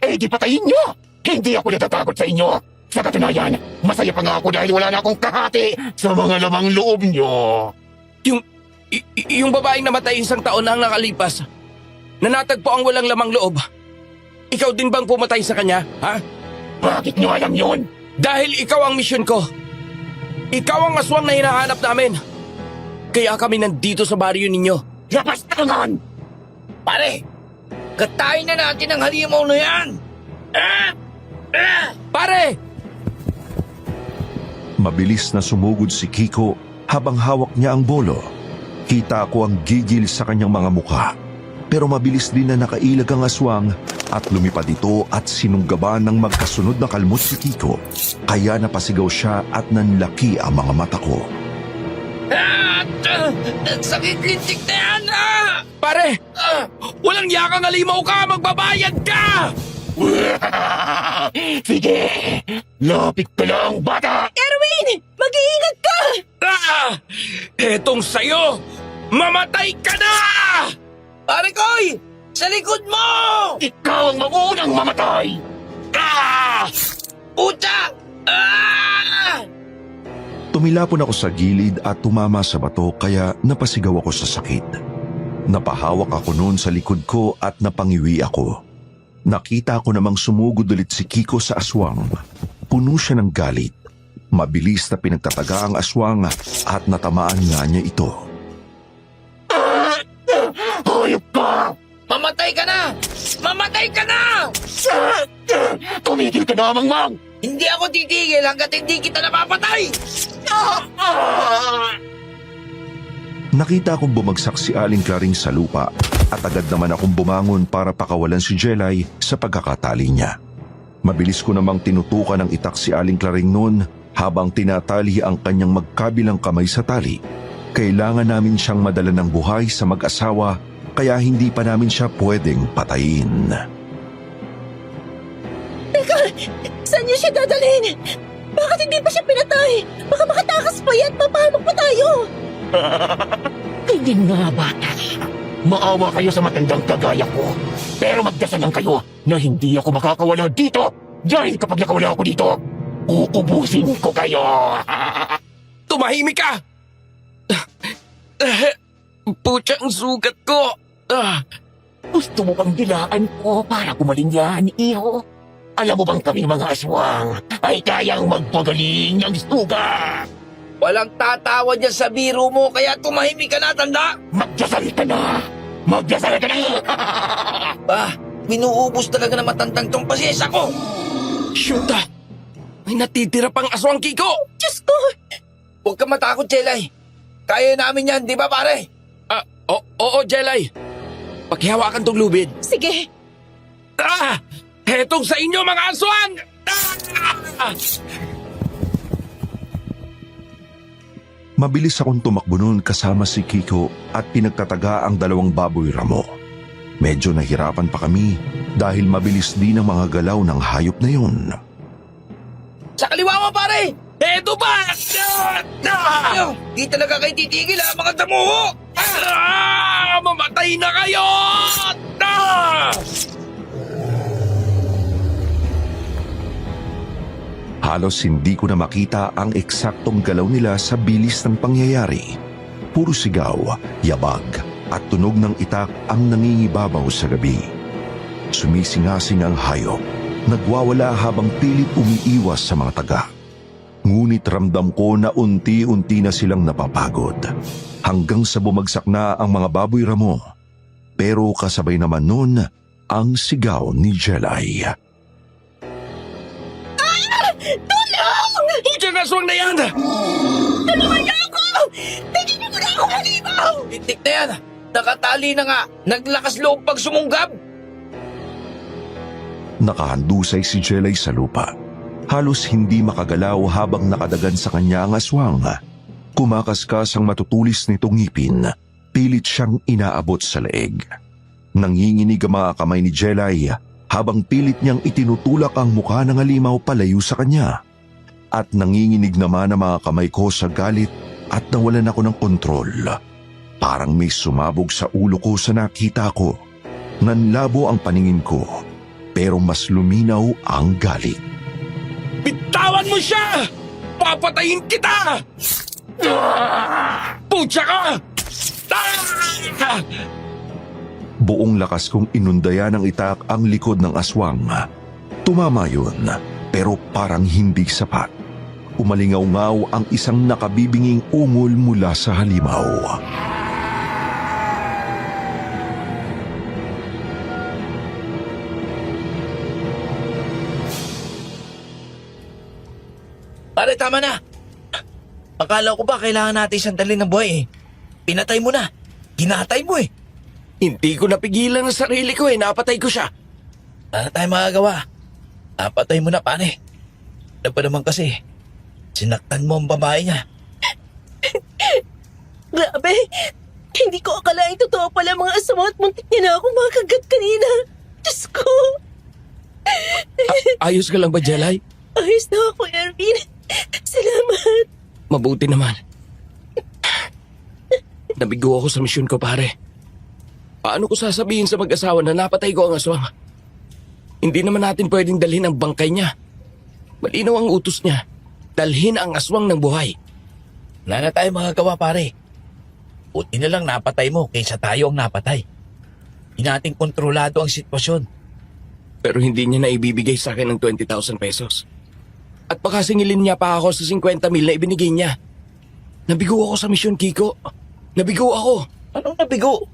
Eh di patayin nyo! Hindi ako natatakot sa inyo. Sa katunayan, masaya pa nga ako dahil wala na akong kahati sa mga lamang loob nyo. Yung babaeng namatay isang taon na ang nakalipas, nanatagpo ang walang lamang loob. Ikaw din bang pumatay sa kanya, ha? Bakit nyo alam yun? Dahil ikaw ang misyon ko. Ikaw ang aswang na hinahanap namin. Kaya kami nandito sa baryo ninyo. Lapastangan! Pare! Katayin na natin ang halimaw na yan! Pare! Mabilis na sumugod si Kiko habang hawak niya ang bolo. Kita ko ang gigil sa kanyang mga mukha. Pero mabilis din na nakailag ang aswang at lumipad ito at sinunggaban ng magkasunod na kalmot si Kiko. Kaya napasigaw siya at nanlaki ang mga mata ko. Sakit lintik na yan! Pare! Walang yakang halimaw ka! Magbabayad ka! Sige! Lapit ka lang, bata! Erwin! Mag-iingat ka! Etong sayo! Mamatay ka na! Pare Koy! Sa likod mo! Ikaw ang maunang mamatay! Pucha! Tumilapon ako sa gilid at tumama sa bato kaya napasigaw ako sa sakit. Napahawak ako noon sa likod ko at napangiwi ako. Nakita ko namang sumugod ulit si Kiko sa aswang. Puno siya ng galit. Mabilis na pinagtataga ang aswang at natamaan nga niya ito. Hayop ka! Mamatay ka na! Mamatay ka na! Tumigil ka na, Mangmang! Hindi ako titigil hanggat hindi kita napapatay! Nakita kong bumagsak si Aling Claring sa lupa at agad naman akong bumangon para pakawalan si Jelay sa pagkakatali niya. Mabilis ko namang tinutukan ng itak si Aling Claring noon habang tinatali ang kanyang magkabilang kamay sa tali. Kailangan namin siyang madala ng buhay sa mag-asawa kaya hindi pa namin siya pwedeng patayin. Teka, saan niyo siya dadalhin? Bakit hindi pa siya pinatay? Baka makatakas pa yan, papahamak pa tayo. Hindi nga, bata. Maawa kayo sa matandang kagaya ko. Pero magdasal lang kayo na hindi ako makakawala dito. Dahil kapag nakawala ako dito, uubusin ko kayo. Tumahimik ka! Putya ang sugat ko! Gusto mo bang dilaan ko para gumaling yan, iho? Alam mo bang kami mga aswang ay kayang magpagaling ng sugat? Walang tatawa dyan sa biro mo kaya tumahimik ka na, tanda! Magdasal ka na! Magdasal ka na! Binuubos talaga na matandang tong pasyensya ko! Shoota! May natitira pang aswang, Kiko! Diyos ko! Huwag ka matakot, Jelay. Kaya namin yan, di ba pare? Oo, Jelay. Pakihawakan tong lubid. Sige, Hetong sa inyo, mga aswang! Mabilis akong tumakbo noon kasama si Kiko at pinagtataga ang dalawang baboy ramo. Medyo nahirapan pa kami dahil mabilis din ang mga galaw ng hayop na yun. Sa kaliwa mo, pare! Eto ba? Di talaga kayo titigil, ha, mga damuho! Mamatay na kayo! Halos hindi ko na makita ang eksaktong galaw nila sa bilis ng pangyayari. Puro sigaw, yabag at tunog ng itak ang nangingibabaw sa gabi. Sumisingasing ang hayop, nagwawala habang pilit umiiwas sa mga taga. Ngunit ramdam ko na unti-unti na silang napapagod hanggang sa bumagsak na ang mga baboy ramo. Pero kasabay naman nun ang sigaw ni Jelay. Putya ang aswang na yan! Titik na yan! Nakatali na nga! Naglakas loob pag sumunggab! Nakahandusay si Jelay sa lupa. Halos hindi makagalaw habang nakadagan sa kanya ang aswang. Kumakaskas ang matutulis nitong ngipin. Pilit siyang inaabot sa leeg. Nanginginig ang mga kamay ni Jelay habang pilit niyang itinutulak ang mukha ng halimaw palayo sa kanya. At nanginginig naman ang mga kamay ko sa galit at nawalan ako ng kontrol. Parang may sumabog sa ulo ko sa nakita ko. Nanlabo ang paningin ko, pero mas luminaw ang galit. Bitawan mo siya! Papatayin kita! Putya ka! Buong lakas kong inundaya ng itak ang likod ng aswang. Tumama yun, pero parang hindi sapat. Umalingaw-ngaw ang isang nakabibinging ungol mula sa halimaw. Pare, tama na! Akala ko ba kailangan natin sandali ng buhay eh. Pinatay mo na. Ginatay mo eh. Hindi ko napigilan ang sarili ko napatay ko siya. Ano tayo magagawa? Napatay mo na, pare. Ano pa naman kasi? Sinaktan mo ang babae niya. grabe. Hindi ko akalain totoo pala mga asama at muntik niya na akong makagat kanina. Diyos ko. Ayos ka lang ba, Jelay? Ayos na ako, Erwin. Salamat. Mabuti naman. Nabigo ako sa misyon ko, pare. Paano ko sasabihin sa mag-asawa na napatay ko ang aswang? Hindi naman natin pwedeng dalhin ang bangkay niya. Malinaw ang utos niya. Dalhin ang aswang ng buhay. Wala na tayo magagawa, pare. Buti na lang napatay mo kaysa tayo ang napatay. Hindi natin kontrolado ang sitwasyon. Pero hindi niya na ibibigay sa akin ng 20,000 pesos. At baka singilin niya pa ako sa 50,000 na ibinigay niya. Nabigo ako sa misyon, Kiko. Nabigo ako. Anong nabigo?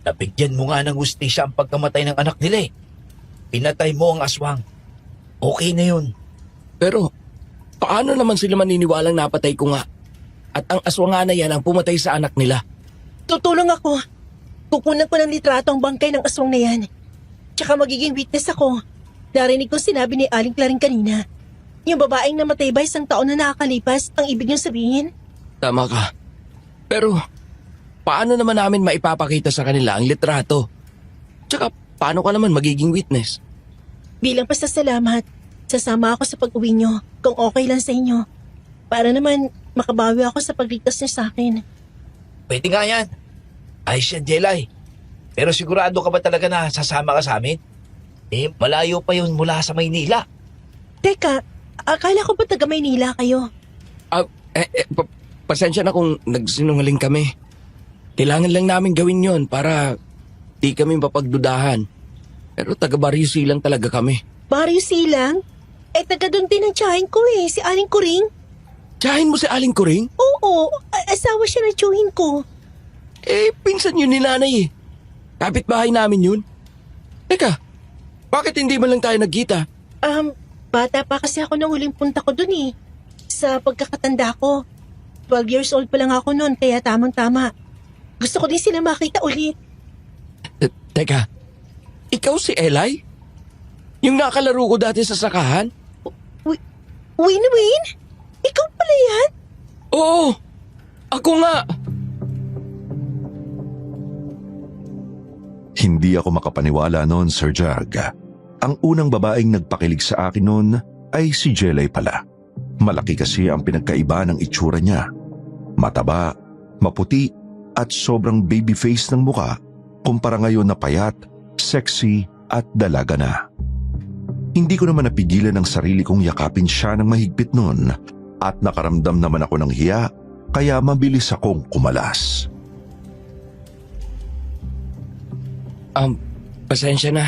Nabigyan mo nga ng hustisya ang pagkamatay ng anak nila eh. Pinatay mo ang aswang. Okay na yun. Pero, paano naman sila maniniwalang napatay ko nga? At ang aswang na yan ang pumatay sa anak nila. Tutulong ako. Kukunan ko ng litrato ang bangkay ng aswang na yan. Tsaka magiging witness ako. Narinig ko sinabi ni Aling Claring kanina. Yung babaeng namatay ba isang taon na nakakalipas, ang ibig niyong sabihin? Tama ka. Pero, paano naman namin maipapakita sa kanila ang litrato? Tsaka, paano ka naman magiging witness? Bilang pasasalamat, sasama ako sa pag-uwi niyo kung okay lang sa inyo. Para naman makabawi ako sa pagligtas niyo sa akin. Pwede nga yan. Ayos yan, Jelay. Pero sigurado ka ba talaga na sasama ka sa amin? Eh, malayo pa yun mula sa Maynila. Teka, akala ko ba taga Maynila kayo? Pasensya na kung nagsinungaling kami. Kailangan lang namin gawin yon para di kami mapagdudahan. Pero taga Barrio Silang talaga kami. Barrio Silang? Eh taga doon din ang tiyahin ko eh, si Aling Kuring. Tiyahin mo si Aling Kuring? Oo, asawa siya ng tiyuhin ko. Eh, pinsan yun ni nanay eh. Kapitbahay namin yun. Teka, bakit hindi man lang tayo nagkita? Bata pa kasi ako nung huling punta ko doon eh. Sa pagkakatanda ko. 12 years old pa lang ako noon, kaya tamang-tama. Gusto ko din sila makita ulit. Teka, ikaw si Eli? Yung nakalaro ko dati sa sakahan? Win? Ikaw pala yan? Oo, ako nga. Hindi ako makapaniwala noon, Sir Jag. Ang unang babaeng nagpakilig sa akin noon ay si Jelay pala. Malaki kasi ang pinagkaiba ng itsura niya. Mataba, maputi, at sobrang baby face ng muka kumpara ngayon na payat, sexy at dalaga na. Hindi ko naman napigilan ang sarili kong yakapin siya ng mahigpit noon at nakaramdam naman ako ng hiya kaya mabilis akong kumalas. Pasensya na.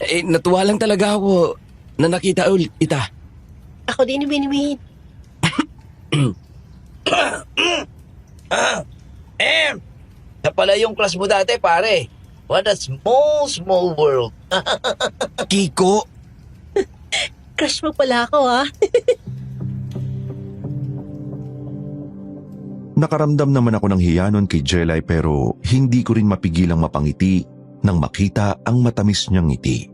Eh, natuwa lang talaga ako na nakita ulit kita. Ako din, Win. Na pala yung class mo dati, pare. What a small world. Kiko, Crush mo pala ako ah. Nakaramdam naman ako ng hiya noon kay Jelay pero hindi ko rin mapigilang mapangiti nang makita ang matamis niyang ngiti.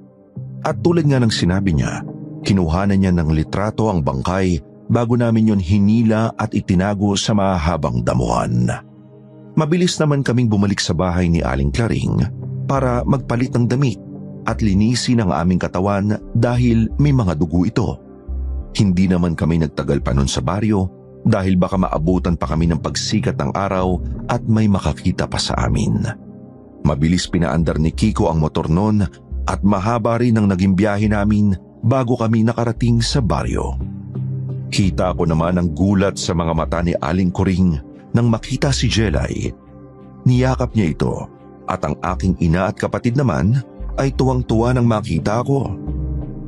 At tulad nga ng sinabi niya, kinuhanan niya ng litrato ang bangkay bago namin yon hinila at itinago sa mahabang damuhan. Mabilis naman kaming bumalik sa bahay ni Aling Claring para magpalit ng damit at linisin ang aming katawan dahil may mga dugo ito. Hindi naman kami nagtagal pa nun sa baryo dahil baka maabutan pa kami ng pagsikat ng araw at may makakita pa sa amin. Mabilis pinaandar ni Kiko ang motor noon at mahaba rin ang naging biyahe namin bago kami nakarating sa baryo. Kita ko naman ang gulat sa mga mata ni Aling Kuring nang makita si Jelay. Niyakap niya ito at ang aking ina at kapatid naman ay tuwang-tuwa nang makita ko.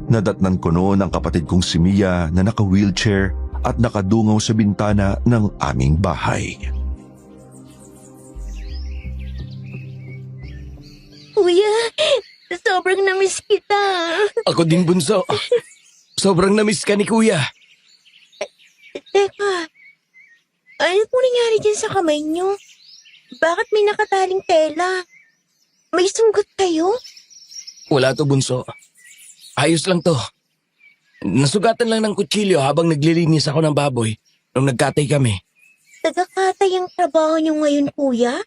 Nadatnan ko noon ang kapatid kong si Mia na naka-wheelchair at nakadungaw sa bintana ng aming bahay. Kuya, sobrang namiss kita. ako din bunso. Sobrang namiss ka ni Kuya. Teka, ano po nangyari dyan sa kamay niyo? Bakit may nakataling tela? May sunggot kayo? Wala to bunso. Ayos lang to. Nasugatan lang ng kutsilyo habang naglilinis ako ng baboy nung nagkatay kami. Tagakatay ang trabaho niyo ngayon, kuya?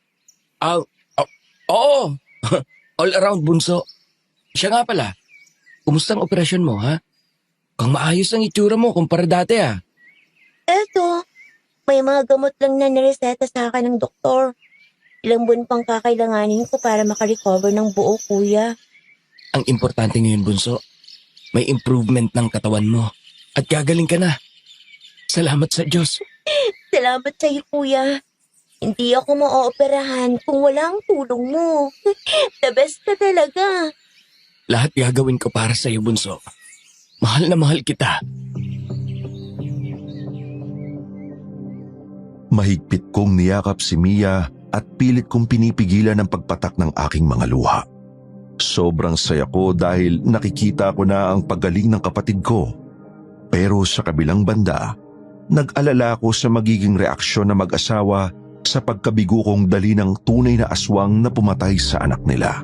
Oo. All around bunso. Siya nga pala. Kumusta ang operasyon mo, ha? Kung maayos ang itsura mo kumpara dati, ha? Eto, may mga gamot lang na nireseta sa akin ng doktor. Ilang buwan pang kakailanganin ko para makarecover ng buo, kuya. Ang importante ngayon, bunso, may improvement ng katawan mo. At gagaling ka na. Salamat sa Diyos. Salamat sa iyo, kuya. Hindi ako maaoperahan kung wala ang tulong mo. The best ka talaga. Lahat gagawin ko para sa iyo, bunso. Mahal na mahal kita. Mahigpit kong niyakap si Mia at pilit kong pinipigilan ang pagpatak ng aking mga luha. Sobrang saya ko dahil nakikita ko na ang paggaling ng kapatid ko. Pero sa kabilang banda, nag-alala ako sa magiging reaksyon ng mag-asawa sa pagkabigo kong dali ng tunay na aswang na pumatay sa anak nila.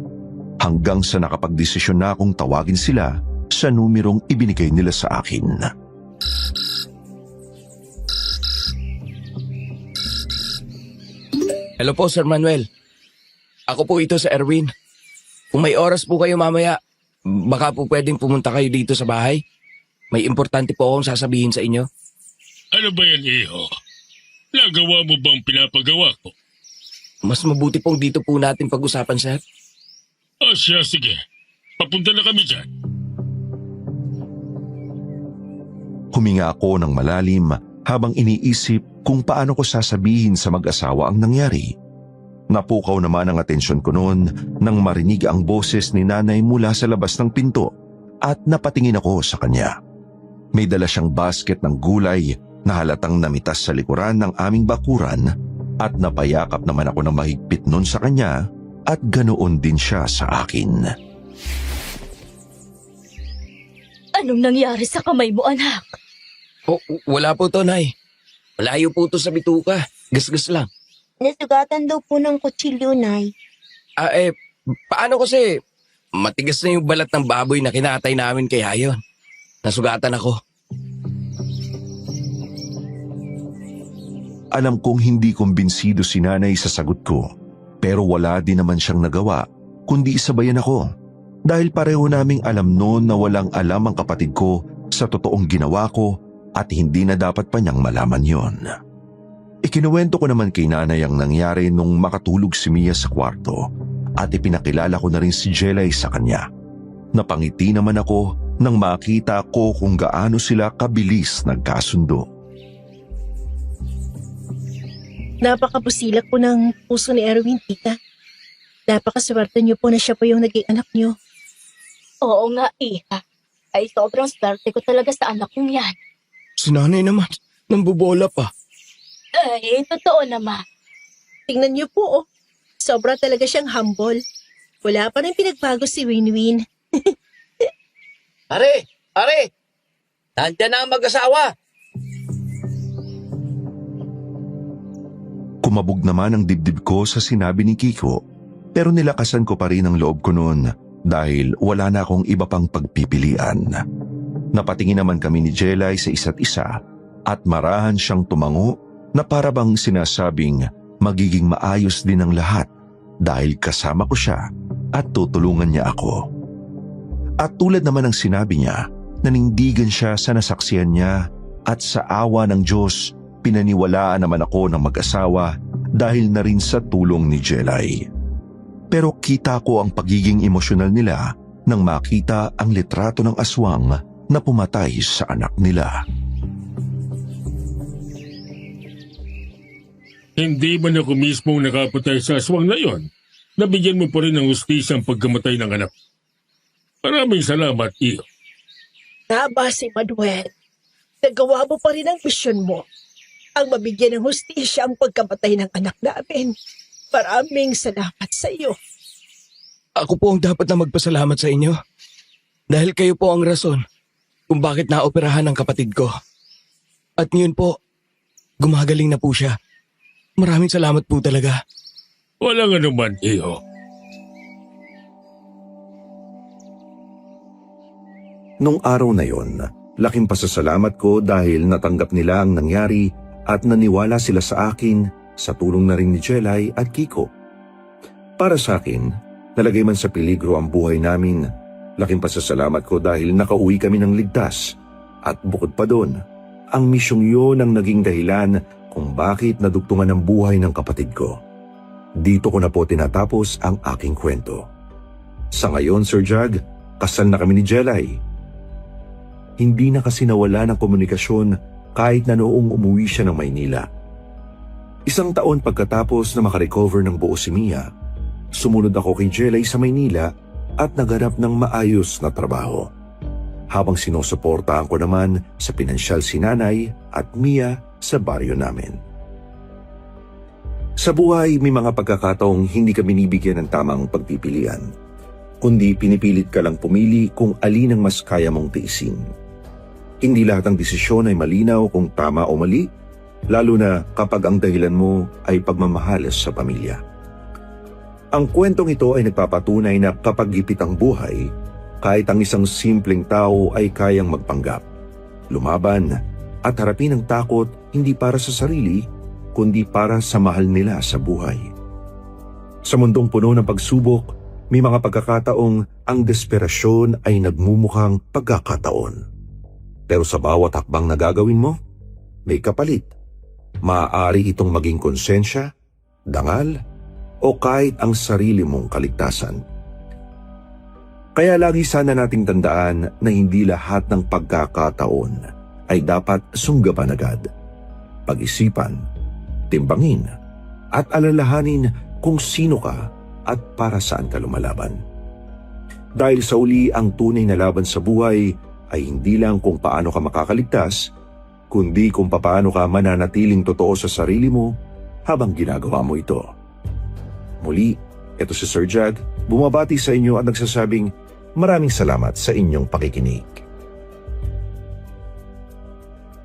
Hanggang sa nakapagdesisyon na akong tawagin sila sa numerong ibinigay nila sa akin. Hello po, Sir Manuel. Ako po ito sa Erwin. Kung may oras po kayo mamaya, baka po pwedeng pumunta kayo dito sa bahay. May importante po akong sasabihin sa inyo. Ano ba yan, iho? Nagawa mo bang pinapagawa ko? Mas mabuti pong dito po natin pag-usapan, sir. O siya, sige. Papunta na kami dyan. Huminga ako ng malalim habang iniisip kung paano ko sasabihin sa mag-asawa ang nangyari. Napukaw naman ang atensyon ko noon nang marinig ang boses ni nanay mula sa labas ng pinto at napatingin ako sa kanya. May dala siyang basket ng gulay na halatang namitas sa likuran ng aming bakuran at napayakap naman ako ng mahigpit noon sa kanya at ganoon din siya sa akin. Anong nangyari sa kamay mo, anak? Wala po to, Nay. Malayo po to sa bituka. Gasgas lang. Nasugatan daw po ng kutsilyo, Nay. Paano kasi? Matigas na yung balat ng baboy na kinatay namin kay Hayon. Nasugatan ako. Alam kong hindi kumbinsido si nanay sa sagot ko, pero wala din naman siyang nagawa, kundi isabayan ako. Dahil pareho naming alam noon na walang alam ang kapatid ko sa totoong ginawa ko at hindi na dapat pa niyang malaman yon. Ikinuwento ko naman kay nanay ang nangyari nung makatulog si Mia sa kwarto at ipinakilala ko na rin si Jelay sa kanya. Napangiti naman ako nang makita ko kung gaano sila kabilis nagkasundo. Napakabusilak po ng puso ni Erwin, tita. Napakaswerte niyo po na siya po yung naging anak niyo. Oo nga, iha. Ay, sobrang swerte ko talaga sa anak kong yan. Si nanay naman, nambubola pa. Ay, totoo naman. Tingnan niyo po, oh. Sobra talaga siyang humble. Wala pa rin pinagbago si Winwin. Pare! Nandiyan na ang mag-asawa! Kumabog naman ang dibdib ko sa sinabi ni Kiko, pero nilakasan ko pa rin ang loob ko noon dahil wala na akong iba pang pagpipilian. Napatingin naman kami ni Jelay sa isa't isa at marahan siyang tumango na para bang sinasabing magiging maayos din ang lahat dahil kasama ko siya at tutulungan niya ako. At tulad naman ng sinabi niya, nanindigan siya sa nasaksihan niya at sa awa ng Diyos, pinaniwalaan naman ako ng mag-asawa dahil na rin sa tulong ni Jelay. Pero kita ko ang pagiging emosyonal nila nang makita ang litrato ng aswang na pumatay sa anak nila. Hindi man ako mismo nakapatay sa aswang na yon. Nabigyan mo pa rin ng hustisya ang pagkamatay ng anak. Maraming salamat, iyo. Tama si Manuel. Nagawa mo pa rin ang misyon mo. Ang mabigyan ng hustisya ang pagkamatay ng anak namin. Maraming salamat sa iyo. Ako po ang dapat na magpasalamat sa inyo. Dahil kayo po ang rason kung bakit naoperahan ang kapatid ko. At ngayon po, gumagaling na po siya. Maraming salamat po talaga. Walang anuman, iyo. Nung araw na yon, laking pasasalamat ko dahil natanggap nila ang nangyari at naniwala sila sa akin sa tulong na rin ni Jelay at Kiko. Para sa akin, nalagay man sa peligro ang buhay namin. Laking pasasalamat ko dahil nakauwi kami ng ligtas. At bukod pa doon, ang misyong yun ang naging dahilan kung bakit nadugtungan ang buhay ng kapatid ko. Dito ko na po tinatapos ang aking kwento. Sa ngayon, Sir Jag, kasal na kami ni Jelay. Hindi na kasi nawala ng komunikasyon kahit na noong umuwi siya ng Maynila. 1 taon pagkatapos na makarecover ng buo si Mia, sumunod ako kay Jelay sa Maynila at naghanap ng maayos na trabaho. Habang sinusuportahan ko naman sa pinansyal si Nanay at Mia sa baryo namin. Sa buhay, may mga pagkakataong hindi ka binibigyan ng tamang pagpipilian, kundi pinipilit ka lang pumili kung alin ang mas kaya mong tiisin. Hindi lahat ng desisyon ay malinaw kung tama o mali, lalo na kapag ang dahilan mo ay pagmamahal sa pamilya. Ang kwentong ito ay nagpapatunay na kapag gipit ang buhay, kahit ang isang simpleng tao ay kayang magpanggap, lumaban, at harapin ang takot hindi para sa sarili, kundi para sa mahal nila sa buhay. Sa mundong puno ng pagsubok, may mga pagkakataong ang desperasyon ay nagmumukhang pagkakataon. Pero sa bawat hakbang na gagawin mo, may kapalit. Maaari itong maging konsensya, dangal, o kahit ang sarili mong kaligtasan. Kaya lagi sana nating tandaan na hindi lahat ng pagkakataon ay dapat sunggaban agad. Pag-isipan, timbangin, at alalahanin kung sino ka at para saan ka lumalaban. Dahil sa uli, ang tunay na laban sa buhay ay hindi lang kung paano ka makakaligtas, kundi kung paano ka mananatiling totoo sa sarili mo habang ginagawa mo ito. Muli, ito si Sir Jag, bumabati sa inyo at nagsasabing maraming salamat sa inyong pakikinig.